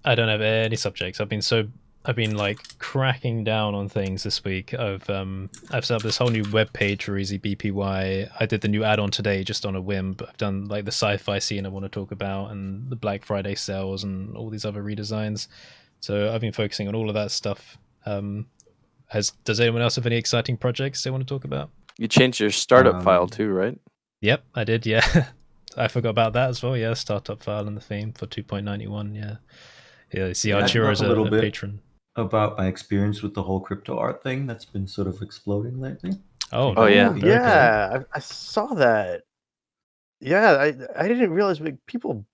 I don't have any subjects. I've been like cracking down on things this week. I've set up this whole new web page for Easy BPY. I did the new add-on today just on a whim, but I've done like the sci-fi scene I want to talk about and the Black Friday sales and all these other redesigns. So I've been focusing on all of that stuff. Does anyone else have any exciting projects they want to talk about? You changed your startup file too, right? Yep, I did. Yeah, I forgot about that as well. Yeah, startup file and the theme for 2.91. Yeah. See, Archura is a patron. About my experience with the whole Cryptoart thing that's been sort of exploding lately. Oh yeah, yeah. I saw that. Yeah, I didn't realize people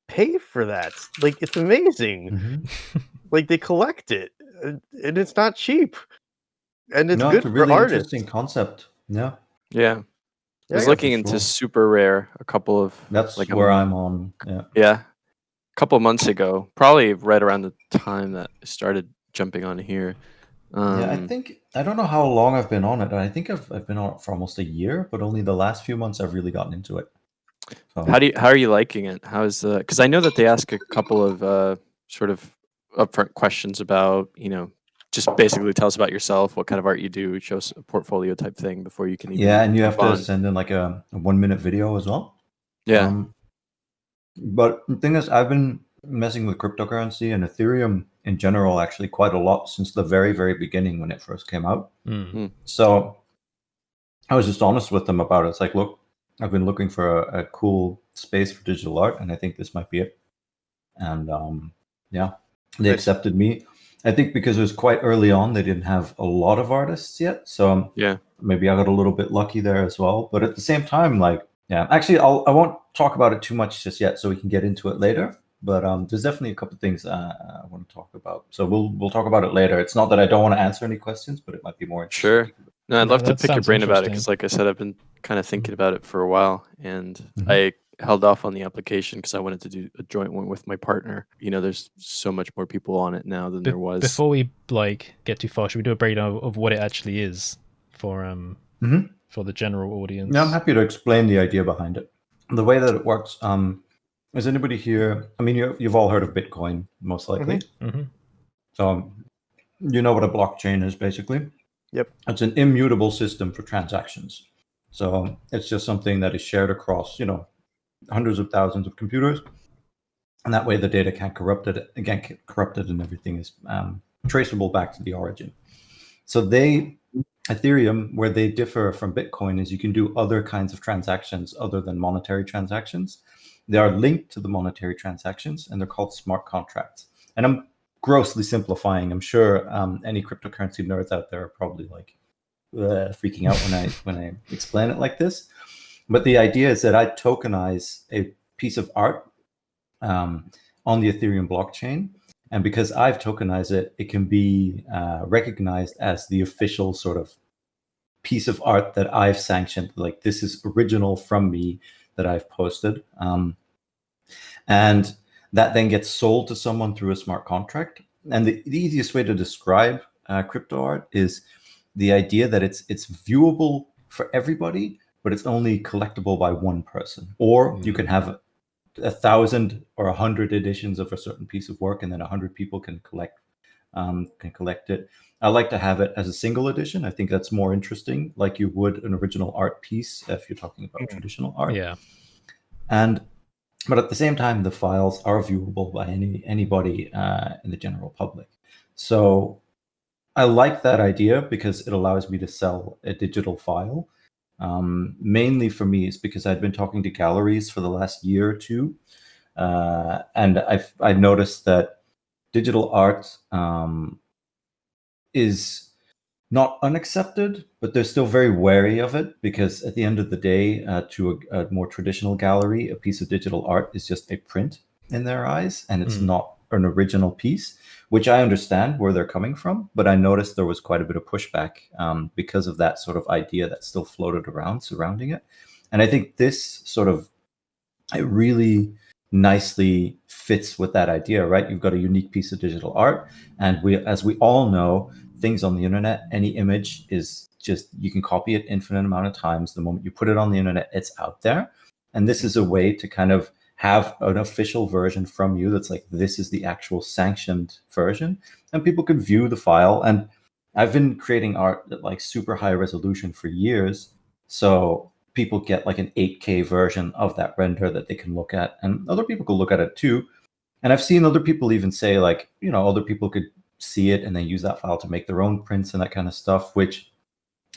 pay for that. Like, it's amazing. Mm-hmm. Like, they collect it, and it's not cheap, and it's good it's a really for artists. interesting concept. Yeah. I was looking into super rare a couple of. That's like where I'm on. Yeah. A couple of months ago, probably right around the time that I started jumping on here. I don't know how long I've been on it. I think I've been on it for almost a year, but only the last few months I've really gotten into it. So. How are you liking it? How's because I know that they ask a couple of sort of upfront questions about, just basically tell us about yourself, what kind of art you do, show us a portfolio type thing before you can even and you have to send in like a 1-minute video as well. Yeah. But the thing is, I've been messing with cryptocurrency and Ethereum in general actually quite a lot since the very, very beginning when it first came out. Mm-hmm. So I was just honest with them about it. It's like, look, I've been looking for a cool space for digital art, and I think this might be it. And they accepted me. I think because it was quite early on, they didn't have a lot of artists yet. So maybe I got a little bit lucky there as well. But at the same time, actually, I won't talk about it too much just yet, so we can get into it later. But there's definitely a couple of things I want to talk about. So we'll talk about it later. It's not that I don't want to answer any questions, but it might be more interesting. Sure. No, I'd love to pick your brain about it because, like I said, I've been kind of thinking about it for a while, and I held off on the application because I wanted to do a joint one with my partner. There's so much more people on it now than there was. Before we get too far, should we do a breakdown of what it actually is for the general audience? Yeah, I'm happy to explain the idea behind it. The way that it works. Is anybody here? I mean, you've all heard of Bitcoin, most likely. Mm-hmm. So you know what a blockchain is, basically. Yep. It's an immutable system for transactions. So it's just something that is shared across, hundreds of thousands of computers. And that way the data can't get corrupted and everything is traceable back to the origin. So Ethereum, where they differ from Bitcoin, is you can do other kinds of transactions other than monetary transactions. They are linked to the monetary transactions, and they're called smart contracts. And I'm grossly simplifying. I'm sure any cryptocurrency nerds out there are probably freaking out when I explain it like this. But the idea is that I tokenize a piece of art on the Ethereum blockchain. And because I've tokenized it, it can be recognized as the official sort of piece of art that I've sanctioned. Like, this is original from me that I've posted. And that then gets sold to someone through a smart contract. And the easiest way to describe crypto art is the idea that it's viewable for everybody, but it's only collectible by one person. Or you can have 1,000 or 100 editions of a certain piece of work, and then 100 people can collect it. I like to have it as a single edition. I think that's more interesting, like you would an original art piece if you're talking about traditional art. Yeah. But at the same time, the files are viewable by anybody in the general public. So I like that idea because it allows me to sell a digital file. Mainly for me, it's because I've been talking to galleries for the last year or two, and I've noticed that digital art is not unaccepted, but they're still very wary of it because at the end of the day, to a more traditional gallery, a piece of digital art is just a print in their eyes, and it's not an original piece, which I understand where they're coming from. But I noticed there was quite a bit of pushback because of that sort of idea that still floated around surrounding it. And I think this it really nicely fits with that idea, right? You've got a unique piece of digital art, and as we all know, things on the internet, any image is just, you can copy it infinite amount of times. The moment you put it on the internet, it's out there. And this is a way to kind of have an official version from you that's like, this is the actual sanctioned version, and people can view the file. And I've been creating art at like super high resolution for years, so people get like an 8K version of that render that they can look at, and other people can look at it too. And I've seen other people even say, like, other people could see it and then use that file to make their own prints and that kind of stuff, which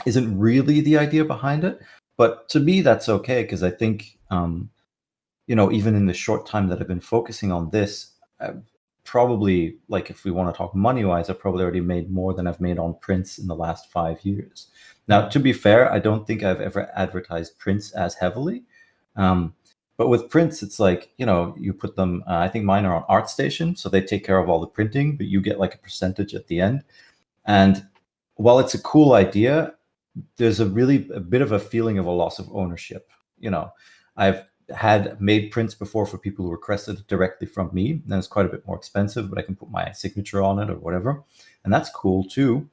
isn't really the idea behind it. But to me, that's okay, because I think, even in the short time that I've been focusing on this, probably, like, if we want to talk money-wise, I've probably already made more than I've made on prints in the last 5 years. Now, to be fair, I don't think I've ever advertised prints as heavily. But with prints, it's like, you put them, I think mine are on ArtStation, so they take care of all the printing, but you get like a percentage at the end. And while it's a cool idea, there's a bit of a feeling of a loss of ownership. I've had made prints before for people who requested directly from me, and it's quite a bit more expensive, but I can put my signature on it or whatever, and that's cool too.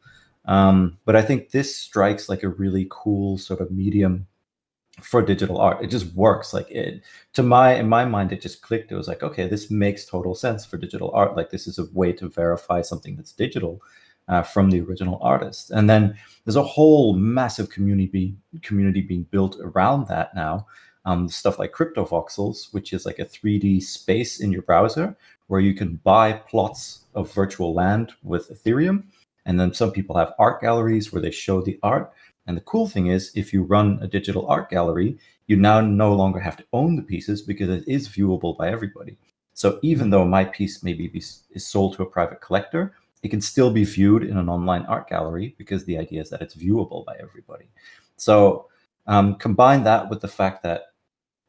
But I think this strikes like a really cool sort of medium for digital art. It just works. Like, in my mind, it just clicked. It was like, okay, this makes total sense for digital art. Like, this is a way to verify something that's digital from the original artist. And then there's a whole massive community being built around that now. Stuff like CryptoVoxels, which is like a 3D space in your browser where you can buy plots of virtual land with Ethereum. And then some people have art galleries where they show the art. And the cool thing is, if you run a digital art gallery, you now no longer have to own the pieces because it is viewable by everybody. So even though my piece maybe is sold to a private collector, it can still be viewed in an online art gallery because the idea is that it's viewable by everybody. So combine that with the fact that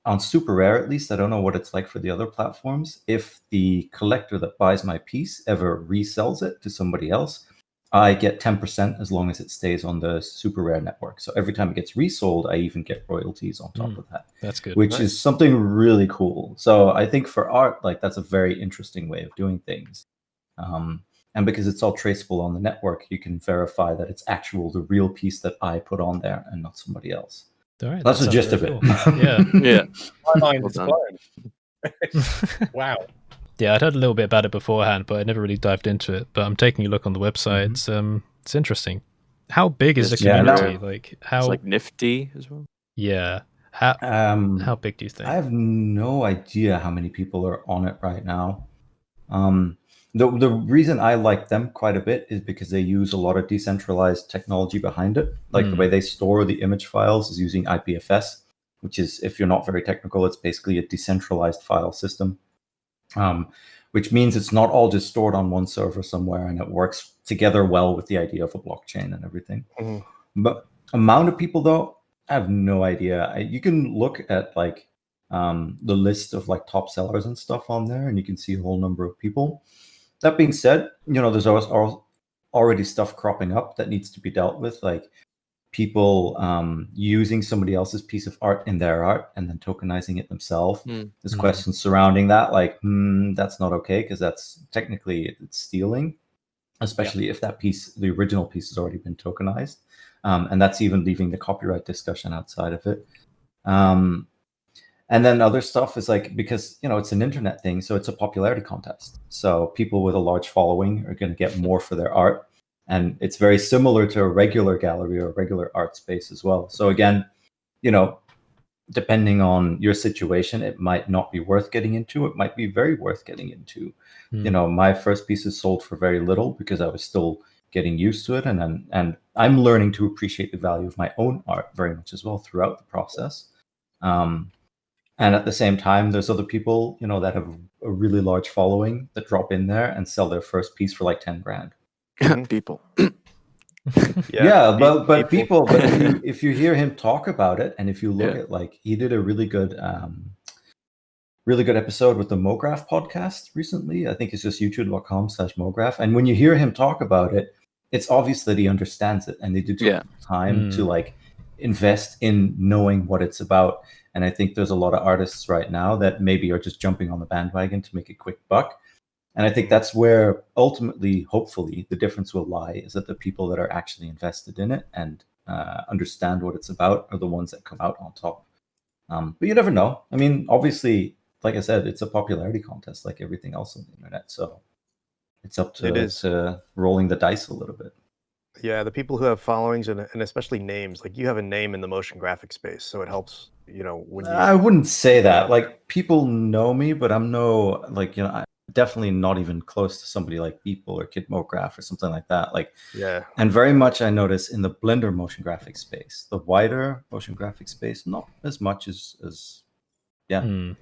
on Super Rare, at least, I don't know what it's like for the other platforms, if the collector that buys my piece ever resells it to somebody else, I get 10% as long as it stays on the Super Rare network. So every time it gets resold, I even get royalties on top of that. That's good. Which is something really cool. So I think for art, like, that's a very interesting way of doing things. And because it's all traceable on the network, you can verify that it's the real piece that I put on there and not somebody else. All right, that's the gist of it. Cool. Yeah. Yeah. My mind is blown. Wow. Yeah, I'd heard a little bit about it beforehand, but I never really dived into it. But I'm taking a look on the website. It's interesting. How big is the community? Like, how? It's like nifty as well. Yeah. How big do you think? I have no idea how many people are on it right now. The reason I like them quite a bit is because they use a lot of decentralized technology behind it. Like the way they store the image files is using IPFS, which is, if you're not very technical, it's basically a decentralized file system, which means it's not all just stored on one server somewhere, and it works together well with the idea of a blockchain and everything. But amount of people, though, I have no idea. You can look at like the list of like top sellers and stuff on there, and you can see a whole number of people. That being said, there's already stuff cropping up that needs to be dealt with, like people using somebody else's piece of art in their art and then tokenizing it themselves. There's questions surrounding that, like, that's not okay, because that's technically it's stealing, especially if that piece, the original piece, has already been tokenized. And that's even leaving the copyright discussion outside of it. And then other stuff is like, because, it's an internet thing, so it's a popularity contest. So people with a large following are going to get more for their art. And it's very similar to a regular gallery or a regular art space as well. So again, depending on your situation, it might not be worth getting into. It might be very worth getting into. My first pieces sold for very little because I was still getting used to it. And I'm learning to appreciate the value of my own art very much as well throughout the process. And at the same time, there's other people, that have a really large following that drop in there and sell their first piece for like 10 grand. People. But if you hear him talk about it, and if you look at, like, he did a really good episode with the MoGraph podcast recently. I think it's just youtube.com/MoGraph. And when you hear him talk about it, it's obvious that he understands it, and they did take time to like invest in knowing what it's about. And I think there's a lot of artists right now that maybe are just jumping on the bandwagon to make a quick buck. And I think that's where ultimately, hopefully, the difference will lie, is that the people that are actually invested in it and understand what it's about are the ones that come out on top. But you never know. I mean, obviously, like I said, it's a popularity contest like everything else on the internet. So it's up to rolling the dice a little bit. Yeah, the people who have followings and especially names, like you have a name in the motion graphic space, so it helps, when you... I wouldn't say that. Like, people know me, but I'm no, like, I'm definitely not even close to somebody like Beeple or KidMoGraph or something like that. Like, yeah. And very much I notice in the Blender motion graphic space, the wider motion graphic space, not as much as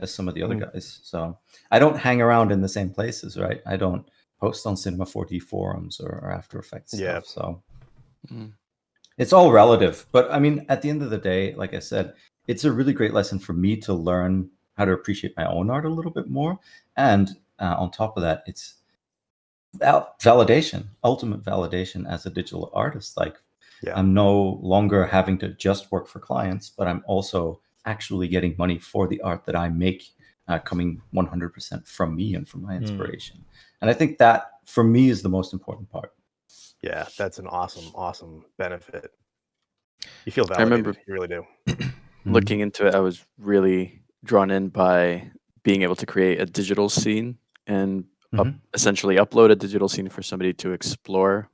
some of the other guys. So I don't hang around in the same places, right? I don't post on Cinema 4D forums or After Effects stuff. So it's all relative. But I mean, at the end of the day, like I said, it's a really great lesson for me to learn how to appreciate my own art a little bit more. And on top of that, it's validation, ultimate validation as a digital artist. Like, I'm no longer having to just work for clients, but I'm also actually getting money for the art that I make, coming 100% from me and from my inspiration. And I think that for me is the most important part. Yeah, that's an awesome benefit. You feel validated. I remember, you really do. Looking into it, I was really drawn in by being able to create a digital scene and essentially upload a digital scene for somebody to explore,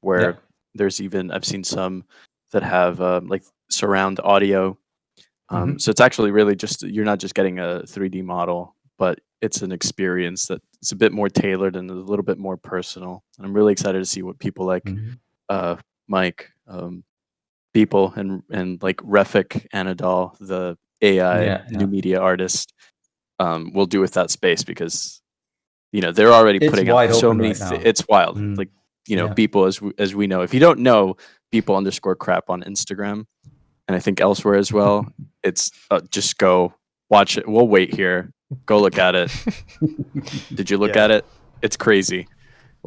where there's even, I've seen some that have like surround audio. So it's actually really just, you're not just getting a 3D model, but it's an experience that it's a bit more tailored and a little bit more personal. And I'm really excited to see what people like Mike, people and like Refik Anadol, the AI new media artist, will do with that space, because they're already putting out so many. It's wild. Like people, as we know, if you don't know Beeple_crap on Instagram, and I think elsewhere as well, it's just go watch it. We'll wait here. Go look at it. Did you look at it? It's crazy.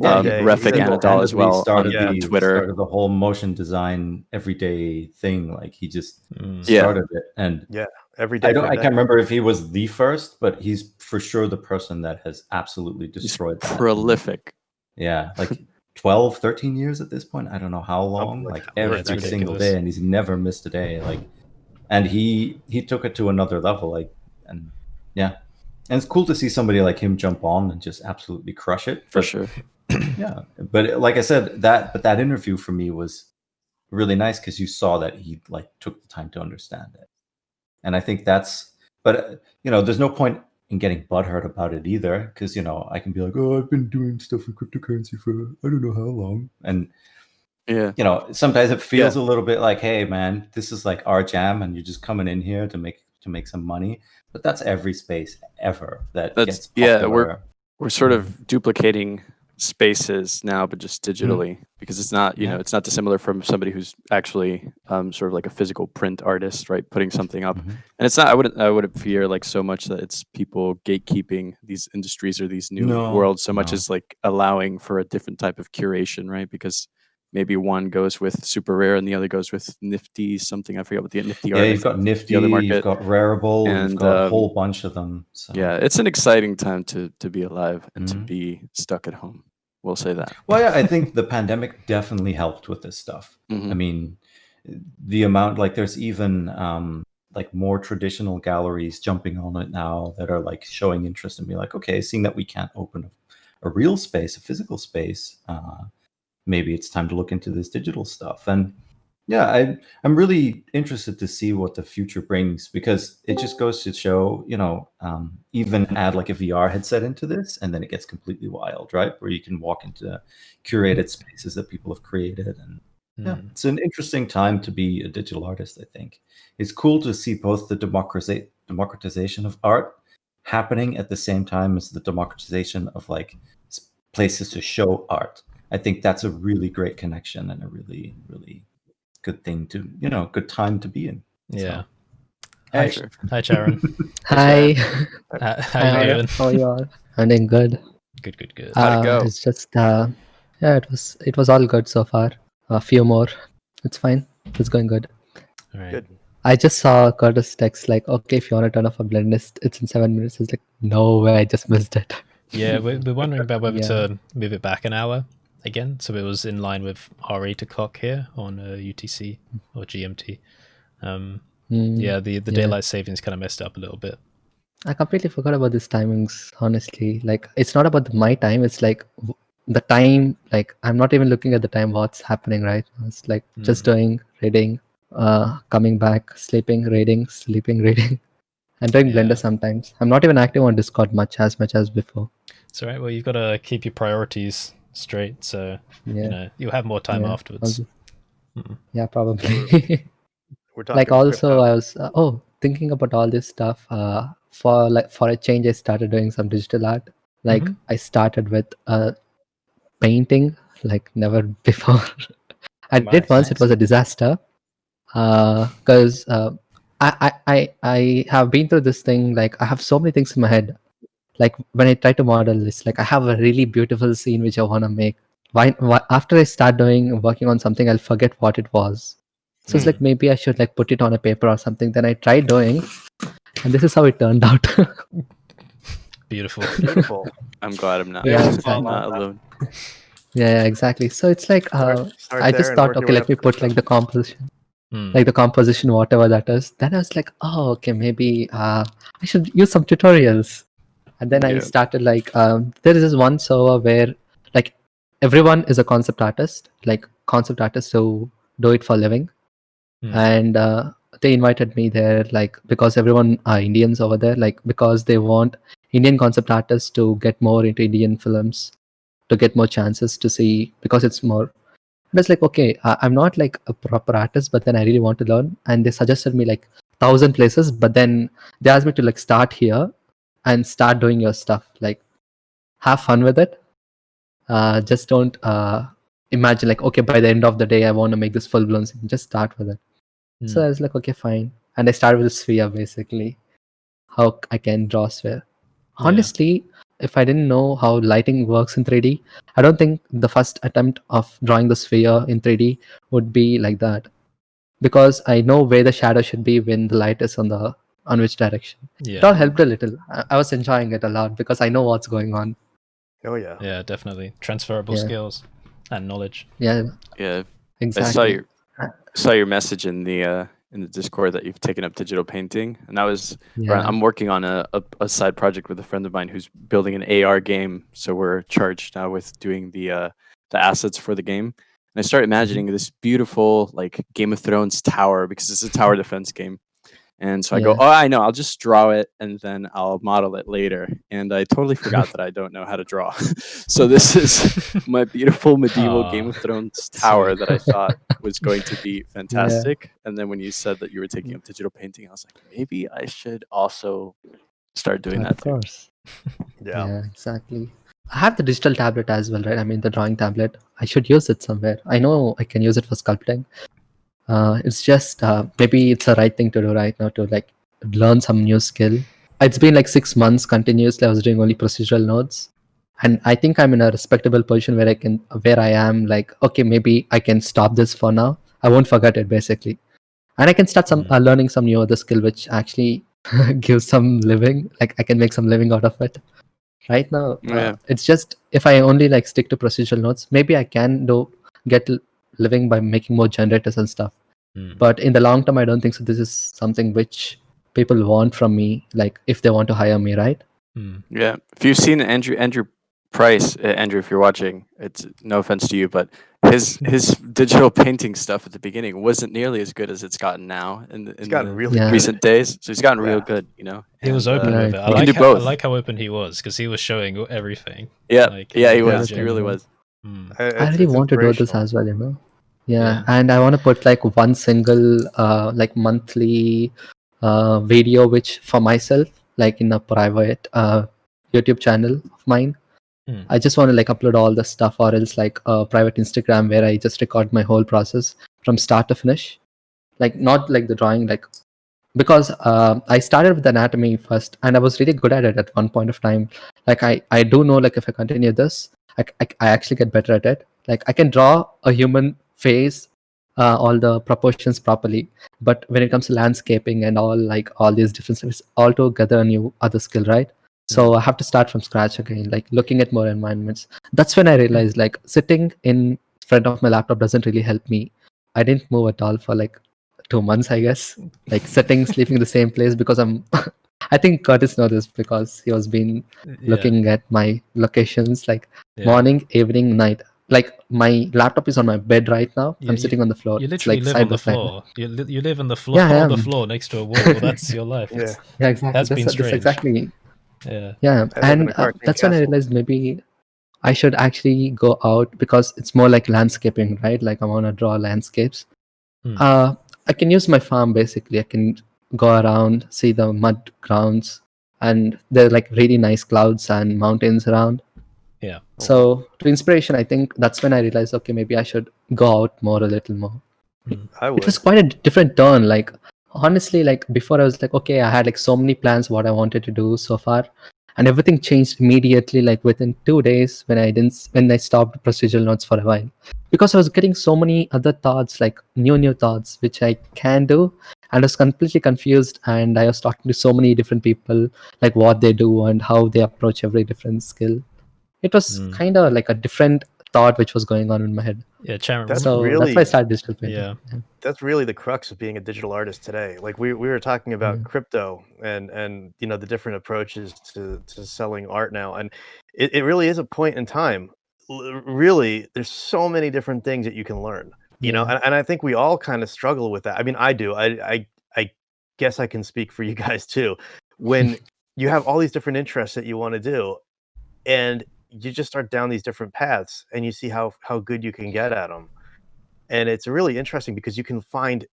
Refik Anadol as well on Twitter. Started the whole motion design everyday thing. Like, he just started it, and every day. I can't remember if he was the first, but he's for sure the person that has absolutely destroyed that. Prolific. Yeah, like 12, 13 years at this point. I don't know how long. Like every single day, and he's never missed a day. Like, and he took it to another level. Like, and it's cool to see somebody like him jump on and just absolutely crush it. For sure. Yeah, but like I said, that interview for me was really nice, because you saw that he like took the time to understand it. And I think that's, but there's no point in getting butthurt about it either, because I can be like, oh, I've been doing stuff in cryptocurrency for I don't know how long, and sometimes it feels a little bit like, hey man, this is like our jam, and you're just coming in here to make some money. But that's every space ever that gets popular. We're sort of duplicating spaces now, but just digitally, because it's not it's not dissimilar from somebody who's actually sort of like a physical print artist, right, putting something up. And it's not, I wouldn't fear like so much that it's people gatekeeping these industries or these new worlds so much as like allowing for a different type of curation, right? Because maybe one goes with super rare and the other goes with nifty something. I forget what the nifty art. You've got nifty, you've got rareable, and you've got a whole bunch of them. So. Yeah, it's an exciting time to be alive and to be stuck at home. We'll say that. Well, yeah, I think the pandemic definitely helped with this stuff. I mean, the amount, like, there's even like more traditional galleries jumping on it now that are like showing interest and be like, okay, seeing that we can't open a real space, a physical space, maybe it's time to look into this digital stuff. And yeah, I'm really interested to see what the future brings, because it just goes to show, even add like a VR headset into this, and then it gets completely wild, right? Where you can walk into curated spaces that people have created. And it's an interesting time to be a digital artist, I think. It's cool to see both the democratization of art happening at the same time as the democratization of like places to show art. I think that's a really great connection and a really, really good thing to, good time to be in. Yeah. So. Hi, Charan. Hi. How you doing? How are you all? I'm doing good. Good. How'd it go? It's just it was all good so far. A few more. It's fine. It's going good. All right. Good. I just saw Curtis text like, okay, if you want to turn off a BlenderNest, it's in 7 minutes. It's like, no way, I just missed it. Yeah, we're wondering about whether to move it back an hour again, so it was in line with our 8 o'clock here on UTC or GMT. Yeah, the daylight savings kind of messed up a little bit. I completely forgot about these timings, honestly. Like, it's not about my time, it's like the time, like, I'm not even looking at the time, what's happening right now. It's like just doing, reading, coming back, sleeping, reading, sleeping, reading, and doing Blender sometimes. I'm not even active on Discord much as before. It's all right. Well, you've got to keep your priorities straight, so you'll have more time afterwards. Yeah, probably. We're talking like also, crypto. I was thinking about all this stuff. For a change, I started doing some digital art. Like I started with painting, like never before. I did once. It was a disaster because I have been through this thing. Like I have so many things in my head. Like when I try to model, it's like I have a really beautiful scene which I want to make. Why after I start working on something, I'll forget what it was. So it's like maybe I should like put it on a paper or something. Then I tried doing, and this is how it turned out. Beautiful. Beautiful. I'm glad I'm not, exactly. not alone. Yeah, exactly. So it's like Start I just thought, okay, let me put like the composition, whatever that is. Then I was like, oh, okay, maybe I should use some tutorials. And then I started like there is this one server where like everyone is a concept artist who do it for a living. And they invited me there like because everyone are Indians over there, like because they want Indian concept artists to get more into Indian films, to get more chances to see, because it's more. And it's like, okay, I'm not like a proper artist, but then I really want to learn. And they suggested me like 1,000 places, but then they asked me to like start here and start doing your stuff. Like, have fun with it. Just don't imagine like, okay, by the end of the day, I want to make this full blown scene. Just start with it. So I was like, okay, fine. And I started with a sphere, basically. How I can draw a sphere. Honestly, if I didn't know how lighting works in 3D, I don't think the first attempt of drawing the sphere in 3D would be like that. Because I know where the shadow should be when the light is on which direction. It all helped a little. I was enjoying it a lot because I know what's going on. Oh yeah. Yeah, definitely. Transferable skills and knowledge. Yeah. Yeah. Exactly. I saw your message in the Discord that you've taken up digital painting, and that was I'm working on a side project with a friend of mine who's building an AR game. So we're charged now with doing the assets for the game. And I started imagining this beautiful like Game of Thrones tower, because it's a tower defense game. And so I go, oh, I know, I'll just draw it and then I'll model it later. And I totally forgot that I don't know how to draw. So this is my beautiful medieval Game of Thrones tower that I thought was going to be fantastic. And then when you said that you were taking up digital painting, I was like, maybe I should also start doing that. Of course. Yeah, exactly. I have the digital tablet as well, right? I mean, the drawing tablet. I should use it somewhere. I know I can use it for sculpting. It's just maybe it's the right thing to do right now to like learn some new skill. It's been like 6 months continuously. I was doing only procedural nodes, and I think I'm in a respectable position where I am like, okay, maybe I can stop this for now. I won't forget it basically, and I can start some learning some new other skill which actually gives some living. Like I can make some living out of it. Right now, it's just if I only like stick to procedural nodes, maybe I can get living by making more generators and stuff. But in the long term, I don't think so. This is something which people want from me, like if they want to hire me, right? Yeah. If you've seen Andrew Price, Andrew, if you're watching, it's no offense to you, but his digital painting stuff at the beginning wasn't nearly as good as it's gotten now in the really recent days. So he's gotten real good, you know. He was open with it. I like how open he was, because he was showing everything. Yeah, he was. He really was. I really want to do this as well, you know. Yeah, and I want to put like one single like monthly video which for myself, like in a private YouTube channel of mine. I just want to like upload all the stuff, or else like a private Instagram where I just record my whole process from start to finish. Like not like the drawing, like because I started with anatomy first and I was really good at it at one point of time. Like I do know like if I continue this, I actually get better at it. Like I can draw a human face, all the proportions properly, but when it comes to landscaping and all these different things, altogether a new other skill, right? So I have to start from scratch again, like looking at more environments. That's when I realized like sitting in front of my laptop doesn't really help me. I didn't move at all for like 2 months, I guess. Like sleeping in the same place because I'm I think Curtis knows this because he was been looking at my locations like morning, evening, night. Like my laptop is on my bed right now. I'm sitting on the floor. You literally live on the floor. You live on the floor on the floor next to a wall. That's your life. Yeah, exactly. That's been strange. Exactly. Yeah. And that's when I realized maybe I should actually go out because it's more like landscaping, right? Like I want to draw landscapes. I can use my farm basically. I can go around, see the mud grounds, and there are like really nice clouds and mountains around. Yeah. So to inspiration, I think that's when I realized, okay, maybe I should go out more, a little more. It was quite a different turn. Like honestly, like before I was like, okay, I had like so many plans what I wanted to do so far, and everything changed immediately. Like within 2 days when I stopped procedural notes for a while, because I was getting so many other thoughts, like new thoughts which I can do, and I was completely confused. And I was talking to so many different people, like what they do and how they approach every different skill. It was kind of like a different thought which was going on in my head. Yeah, Charan. That's why I started digital painting. Yeah. That's really the crux of being a digital artist today. Like we were talking about crypto and you know the different approaches to selling art now, and it really is a point in time. Really, there's so many different things that you can learn. You know, and I think we all kind of struggle with that. I mean, I do. I guess I can speak for you guys too. When you have all these different interests that you want to do, and you just start down these different paths and you see how good you can get at them. And it's really interesting because you can find,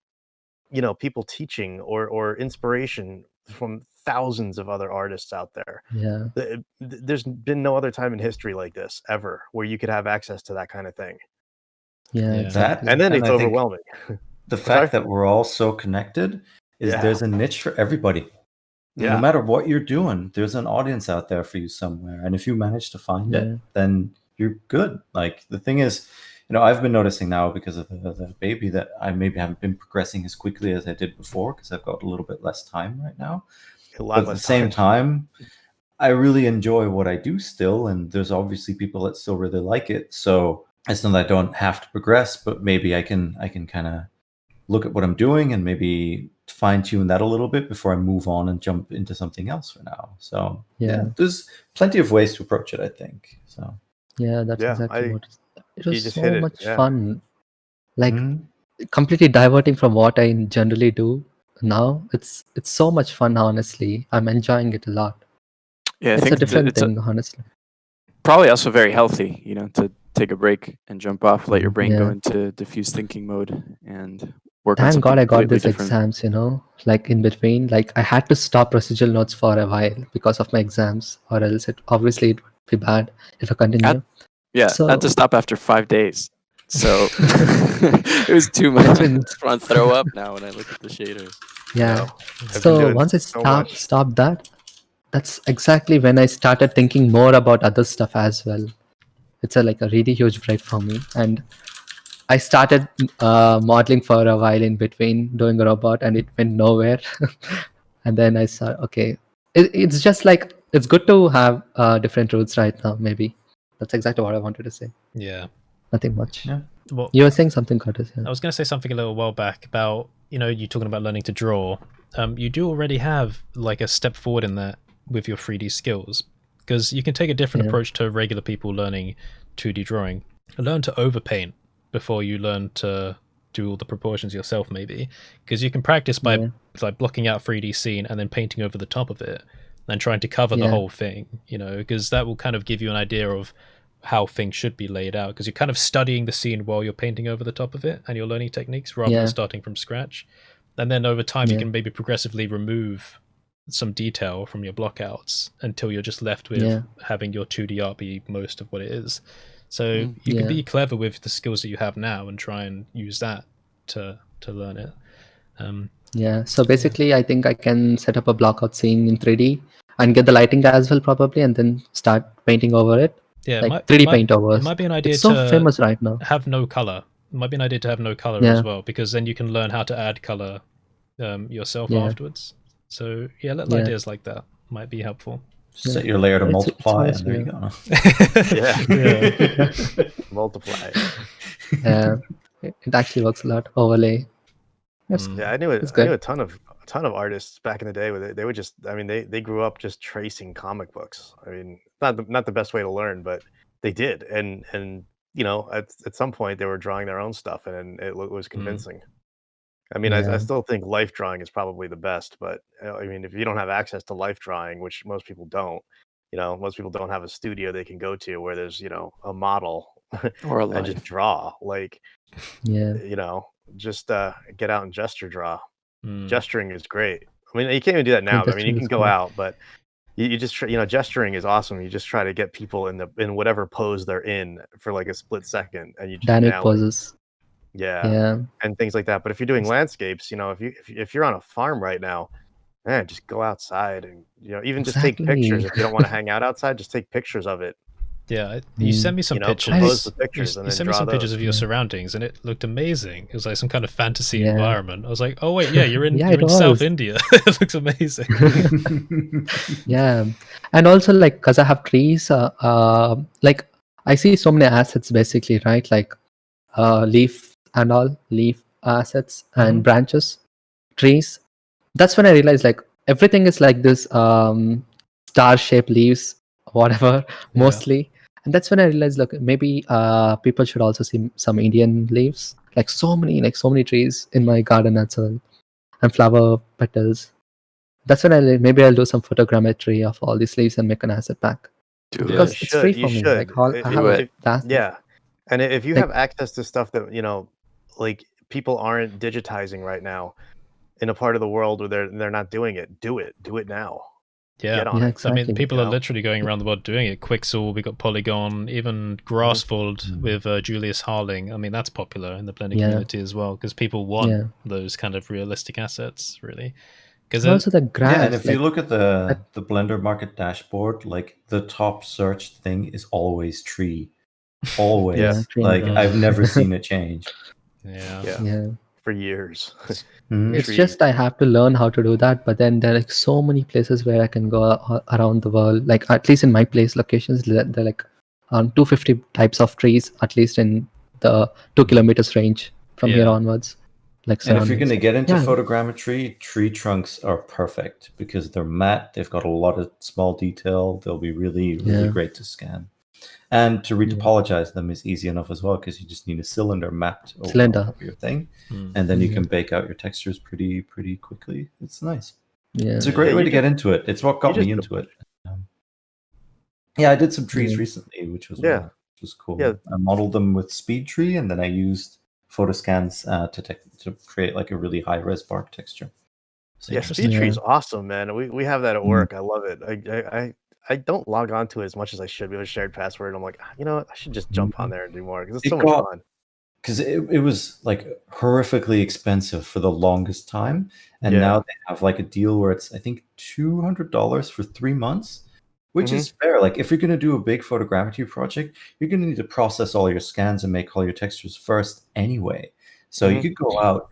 you know, people teaching or inspiration from thousands of other artists out there. Yeah. There's been no other time in history like this ever where you could have access to that kind of thing. Yeah. Exactly. And then it's overwhelming. The fact that we're all so connected is there's a niche for everybody. No matter what you're doing, there's an audience out there for you somewhere. And if you manage to find it, then you're good. Like the thing is, you know, I've been noticing now because of the baby that I maybe haven't been progressing as quickly as I did before because I've got a little bit less time right now. But at the same time, I really enjoy what I do still. And there's obviously people that still really like it. So it's not that I don't have to progress, but maybe I can kind of look at what I'm doing and maybe fine tune that a little bit before I move on and jump into something else for now. So there's plenty of ways to approach it, I think. So that's exactly what it was. So much it. Fun, like completely diverting from what I generally do now. It's so much fun. Honestly, I'm enjoying it a lot. Yeah, it's a different thing. Honestly, probably also very healthy. You know, to take a break and jump off, let your brain go into diffuse thinking mode and work on something. Thank God I got completely these different. exams, you know, like in between. Like I had to stop procedural notes for a while because of my exams, or else it would be bad if I continue. I had to stop after 5 days. So it was too much. I just want to throw up now when I look at the shader. Yeah. So once I stopped that, that's exactly when I started thinking more about other stuff as well. It's like a really huge break for me. And I started modeling for a while in between, doing a robot, and it went nowhere. And then I saw, okay, it's just like, it's good to have different routes right now, maybe. That's exactly what I wanted to say. Yeah. Nothing much. Yeah. Well, you were saying something, Curtis. Yeah. I was going to say something a little while back about, you know, you talking about learning to draw. You do already have like a step forward in that with your 3D skills, because you can take a different approach to regular people learning 2D drawing. Learn to overpaint before you learn to do all the proportions yourself, maybe, because you can practice by like blocking out 3D scene and then painting over the top of it and trying to cover the whole thing, you know, because that will kind of give you an idea of how things should be laid out, because you're kind of studying the scene while you're painting over the top of it and you're learning techniques rather than starting from scratch. And then over time you can maybe progressively remove some detail from your blockouts until you're just left with having your 2D art be most of what it is. So you can be clever with the skills that you have now and try and use that to learn it. So basically I think I can set up a blockout scene in 3D and get the lighting as well probably, and then start painting over it. Yeah, like 3D paint overs. It might be an idea it's so to famous right now. Have no color. It might be an idea to have no color as well, because then you can learn how to add color yourself afterwards. So little ideas like that might be helpful. Set your layer to multiply, and there you go. Multiply. It actually works a lot. Overlay. I knew a ton of ton of artists back in the day where they would just, I mean, they grew up just tracing comic books. I mean, not the best way to learn, but they did. And you know, at some point they were drawing their own stuff, and it was convincing. I mean, I Yeah. still think life drawing is probably the best, but I mean, if you don't have access to life drawing, which most people don't, you know, most people don't have a studio they can go to where there's, you know, a model Or a and just life. draw. Like, Yeah. you know, just get out and gesture draw. Mm. Gesturing is great. I mean, you can't even do that now. I mean, you Gesturing can is go great. out, but you just you know, gesturing is awesome. You just try to get people in whatever pose they're in for like a split second, and you just Dynamic nail it. poses. Yeah, Yeah. and things like that. But if you're doing landscapes, you know, if you're on a farm right now, man, just go outside and, you know, even just take pictures. Exactly. If you don't want to hang out outside, just take pictures of it. Yeah, you sent me some You know, pictures. compose the You, pictures and you then sent me draw some pictures those. of your Yeah. surroundings, and it looked amazing. It was like some kind of fantasy Yeah. environment. I was like, oh wait, yeah, you're in Yeah, you're it in South was. India. It looks amazing. Yeah. And also like because I have trees, like I see so many assets basically, right? Like leaf and all, leaf assets and branches, trees. That's when I realized like everything is like this star-shaped leaves, whatever, Yeah. mostly. And that's when I realized, look, maybe people should also see some Indian leaves. Like so many trees in my garden as well, and flower petals. That's when maybe I'll do some photogrammetry of all these leaves and make an asset pack. Do Because it. it's free for You me. should. Like all I Do have it. Yeah. And if you Like- have access to stuff that, you know, like people aren't digitizing right now in a part of the world where they're not doing it, do it now. Yeah, Get on Yeah, it. exactly. I mean, people you are know? literally going around the world doing it. Quixel, we got Polygon, even Grassfold with Julius Harling. I mean, that's popular in the Blender community as well because people want those kind of realistic assets, really. Because also the grass. Yeah, and if like, you look at the Blender Market dashboard, like the top searched thing is always tree. Always. Yeah. Like I've never seen it change. Yeah. For years. It's Trees. just I have to learn how to do that, but then there are like so many places where I can go around the world. Like at least in my place locations, there are like 250 types of trees, at least in the 2 kilometers range from here onwards. Like And if you're going surroundings. to get into photogrammetry, tree trunks are perfect because they're matte. They've got a lot of small detail. They'll be really, really great to scan. And to retopologize them is easy enough as well because you just need a cylinder mapped over your thing, and then you can bake out your textures pretty quickly. It's nice. Yeah, it's a great way to get into it. It's what got me into it. Yeah, I did some trees recently, which was cool. Yeah. I modeled them with SpeedTree, and then I used photoscans to create like a really high res bark texture. So SpeedTree is awesome, man. We have that at work. I love it. I don't log on to it as much as I should. We have a shared password. I'm like, you know what? I should just jump on there and do more because it's so much fun. Because it was like horrifically expensive for the longest time, and now they have like a deal where it's I think $200 for 3 months, which is fair. Like if you're going to do a big photogrammetry project, you're going to need to process all your scans and make all your textures first anyway. So you could go out,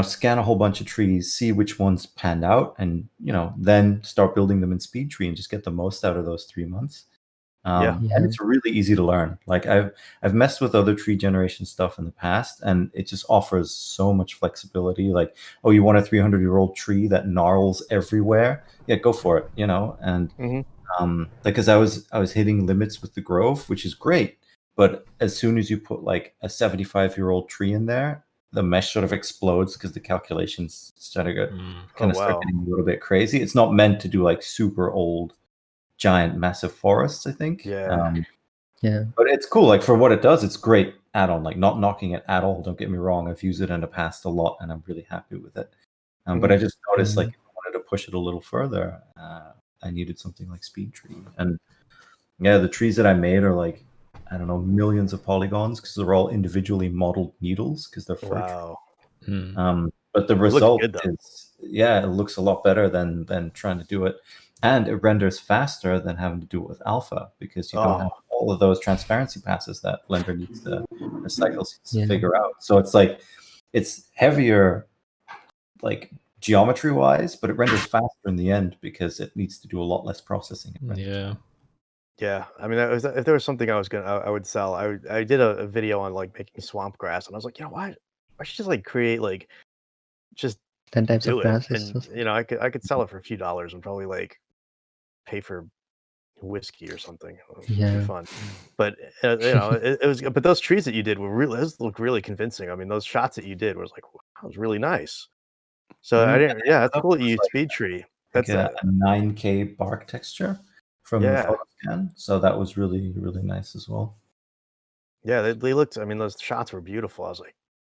scan a whole bunch of trees, see which ones panned out, and then start building them in SpeedTree and just get the most out of those 3 months. And it's really easy to learn. Like I've messed with other tree generation stuff in the past, and it just offers so much flexibility. Like, oh, you want a 300-year-old tree that gnarls everywhere? Yeah, go for it. And because I was hitting limits with the growth, which is great, but as soon as you put like a 75-year-old tree in there, the mesh sort of explodes because the calculations start to start getting a little bit crazy. It's not meant to do like super old, giant, massive forests, I think. But it's cool. Like for what it does, it's great add-on. Like not knocking it at all. Don't get me wrong. I've used it in the past a lot, and I'm really happy with it. But I just noticed, like, if I wanted to push it a little further, I needed something like SpeedTree. And yeah, the trees that I made are like, I don't know, millions of polygons because they're all individually modeled needles because they're fir tree. But the result is, it looks a lot better than trying to do it. And it renders faster than having to do it with alpha because you don't have all of those transparency passes that Blender needs to cycles to figure out. So it's like, it's heavier, like geometry wise, but it renders faster in the end because it needs to do a lot less processing. Yeah, I mean, if there was something I would sell, I did a video on like making swamp grass, and I was like, why should just like create like just 10 types of do it. grasses. And you know, I could sell it for a few dollars and probably like pay for whiskey or something. It'd be Yeah. fun. But you know, it was. But those trees that you did were really, those look really convincing. I mean, those shots that you did was like, that was really nice. So I didn't. Yeah, that's cool that you used Speed Tree. That's a 9K bark texture from Photoscan. So that was really, really nice as well. Yeah, they looked. I mean, those shots were beautiful. I was like,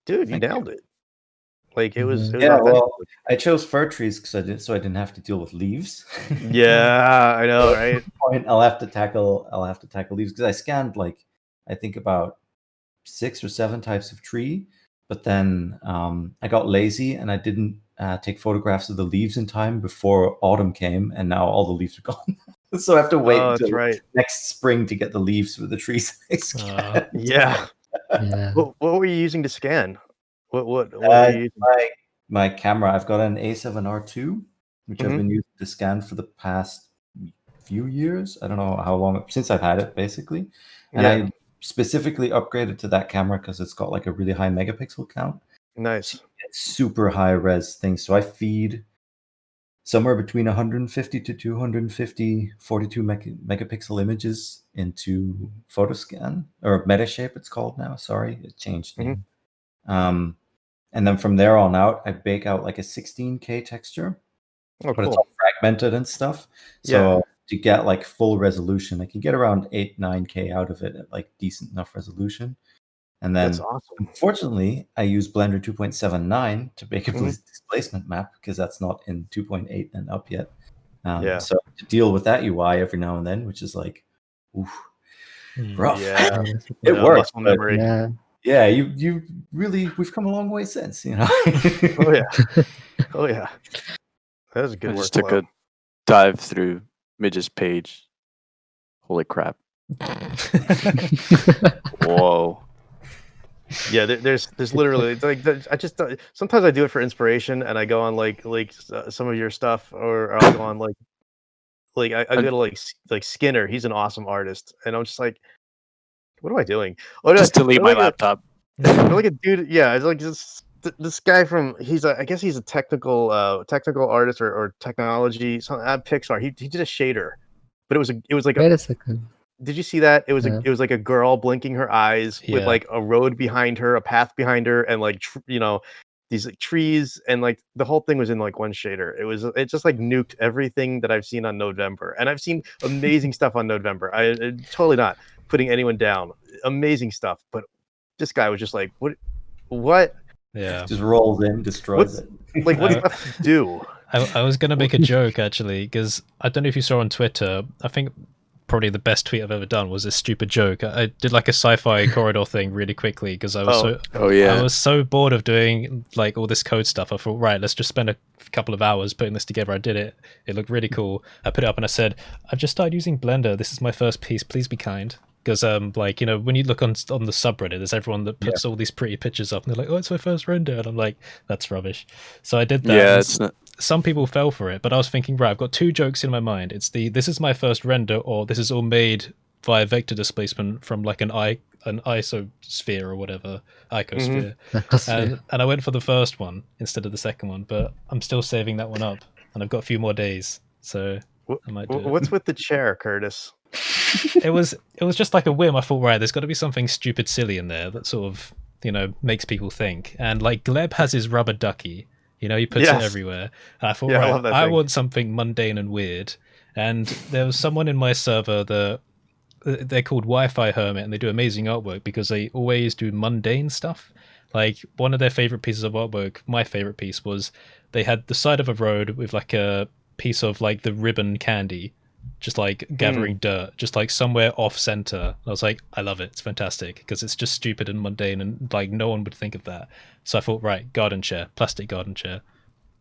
dude, you nailed it. Like it was. Yeah, well, I chose fir trees because I didn't have to deal with leaves. Yeah, I know, right? At some point, I'll have to tackle leaves because I scanned like I think about 6 or 7 types of tree, but then I got lazy and I didn't take photographs of the leaves in time before autumn came, and now all the leaves are gone. So I have to wait until next spring to get the leaves for the trees I scanned. Yeah. What were you using to scan? What were you using? My camera. I've got an A7R2, which I've been using to scan for the past few years. I don't know how long since I've had it, basically. And I specifically upgraded to that camera because it's got like a really high megapixel count. Nice. It's super high res things. So I feed somewhere between 150 to 250 42 megapixel images into Photoscan, or Metashape it's called now. Sorry, it changed name. And then from there on out, I bake out like a 16K texture, but it's all fragmented and stuff. So to get like full resolution, I can get around 8-9K out of it at like decent enough resolution. And then, unfortunately, I use Blender 2.79 to make a displacement map because that's not in 2.8 and up yet. So to deal with that UI every now and then, which is like, rough. Yeah, it works. Memory. Yeah, you really, we've come a long way since, you know. Oh yeah, that was a good. I just took a dive through Midge's page. Holy crap! Whoa. Yeah, there's literally like I just sometimes I do it for inspiration and I go on like some of your stuff, or I'll go on like I go to like Skinner. He's an awesome artist, and I'm just like, what am I doing? Just delete my laptop. Like a dude, yeah, it's like this guy from I guess he's a technical artist or technology at Pixar. He did a shader, but it was like wait a second. Did you see that? It was it was like a girl blinking her eyes with like a road behind her, a path behind her, and like these like trees, and like the whole thing was in like one shader. It just like nuked everything that I've seen on November, and I've seen amazing stuff on November. I totally not putting anyone down. Amazing stuff, but this guy was just like, what? Yeah, just rolls in, destroys it. Like, what's left to do? I was gonna make a joke actually, because I don't know if you saw on Twitter. I think probably the best tweet I've ever done was this stupid joke. I did like a sci-fi corridor thing really quickly because I was I was so bored of doing like all this code stuff. I thought, right, let's just spend a couple of hours putting this together. I did it. It looked really cool. I put it up and I said, I've just started using Blender. This is my first piece. Please be kind. Because like, you know, when you look on the subreddit, there's everyone that puts all these pretty pictures up and they're like, oh, it's my first render, and I'm like, that's rubbish. So I did that. Yeah, it's not. Some people fell for it, but I was thinking, right, I've got two jokes in my mind. It's this is my first render, or this is all made via vector displacement from like an isosphere or whatever, icosphere. And I went for the first one instead of the second one, but I'm still saving that one up, and I've got a few more days, so I might do it. What's with the chair, Curtis? It was just like a whim. I thought, right, there's got to be something stupid silly in there that sort of, you know, makes people think. And like Gleb has his rubber ducky, you know, he puts it everywhere. And I thought, right, I want something mundane and weird. And there was someone in my server that they're called Wi-Fi Hermit, and they do amazing artwork because they always do mundane stuff. Like one of their favorite pieces of artwork, my favorite piece, was they had the side of a road with like a piece of like the ribbon candy just like gathering dirt, just like somewhere off center. I was like, I love it. It's fantastic because it's just stupid and mundane, and like no one would think of that. So I thought, right, garden chair, plastic garden chair,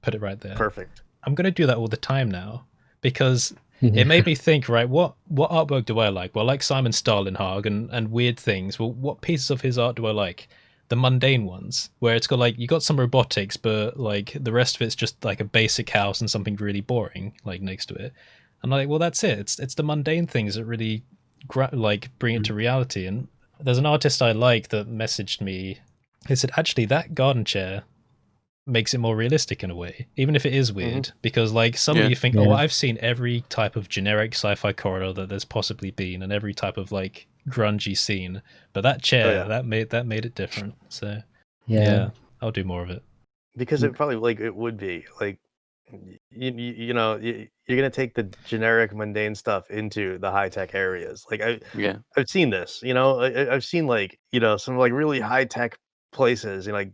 put it right there. Perfect. I'm going to do that all the time now because it made me think, right, what artwork do I like? Well, I like Simon Starlinhag and weird things. Well, what pieces of his art do I like? The mundane ones, where it's got like, you got some robotics, but like the rest of it's just like a basic house and something really boring like next to it. And I'm like, well, that's it. It's the mundane things that really like bring it to reality. And there's an artist I like that messaged me. He said, actually, that garden chair makes it more realistic in a way, even if it is weird. Because like suddenly you think, oh, I've seen every type of generic sci-fi corridor that there's possibly been, and every type of like grungy scene. But that chair, that made it different. So yeah, I'll do more of it. Because it probably like it would be like you know you're gonna take the generic mundane stuff into the high tech areas. Like I've seen this. You know, I've seen like some like really high tech places and like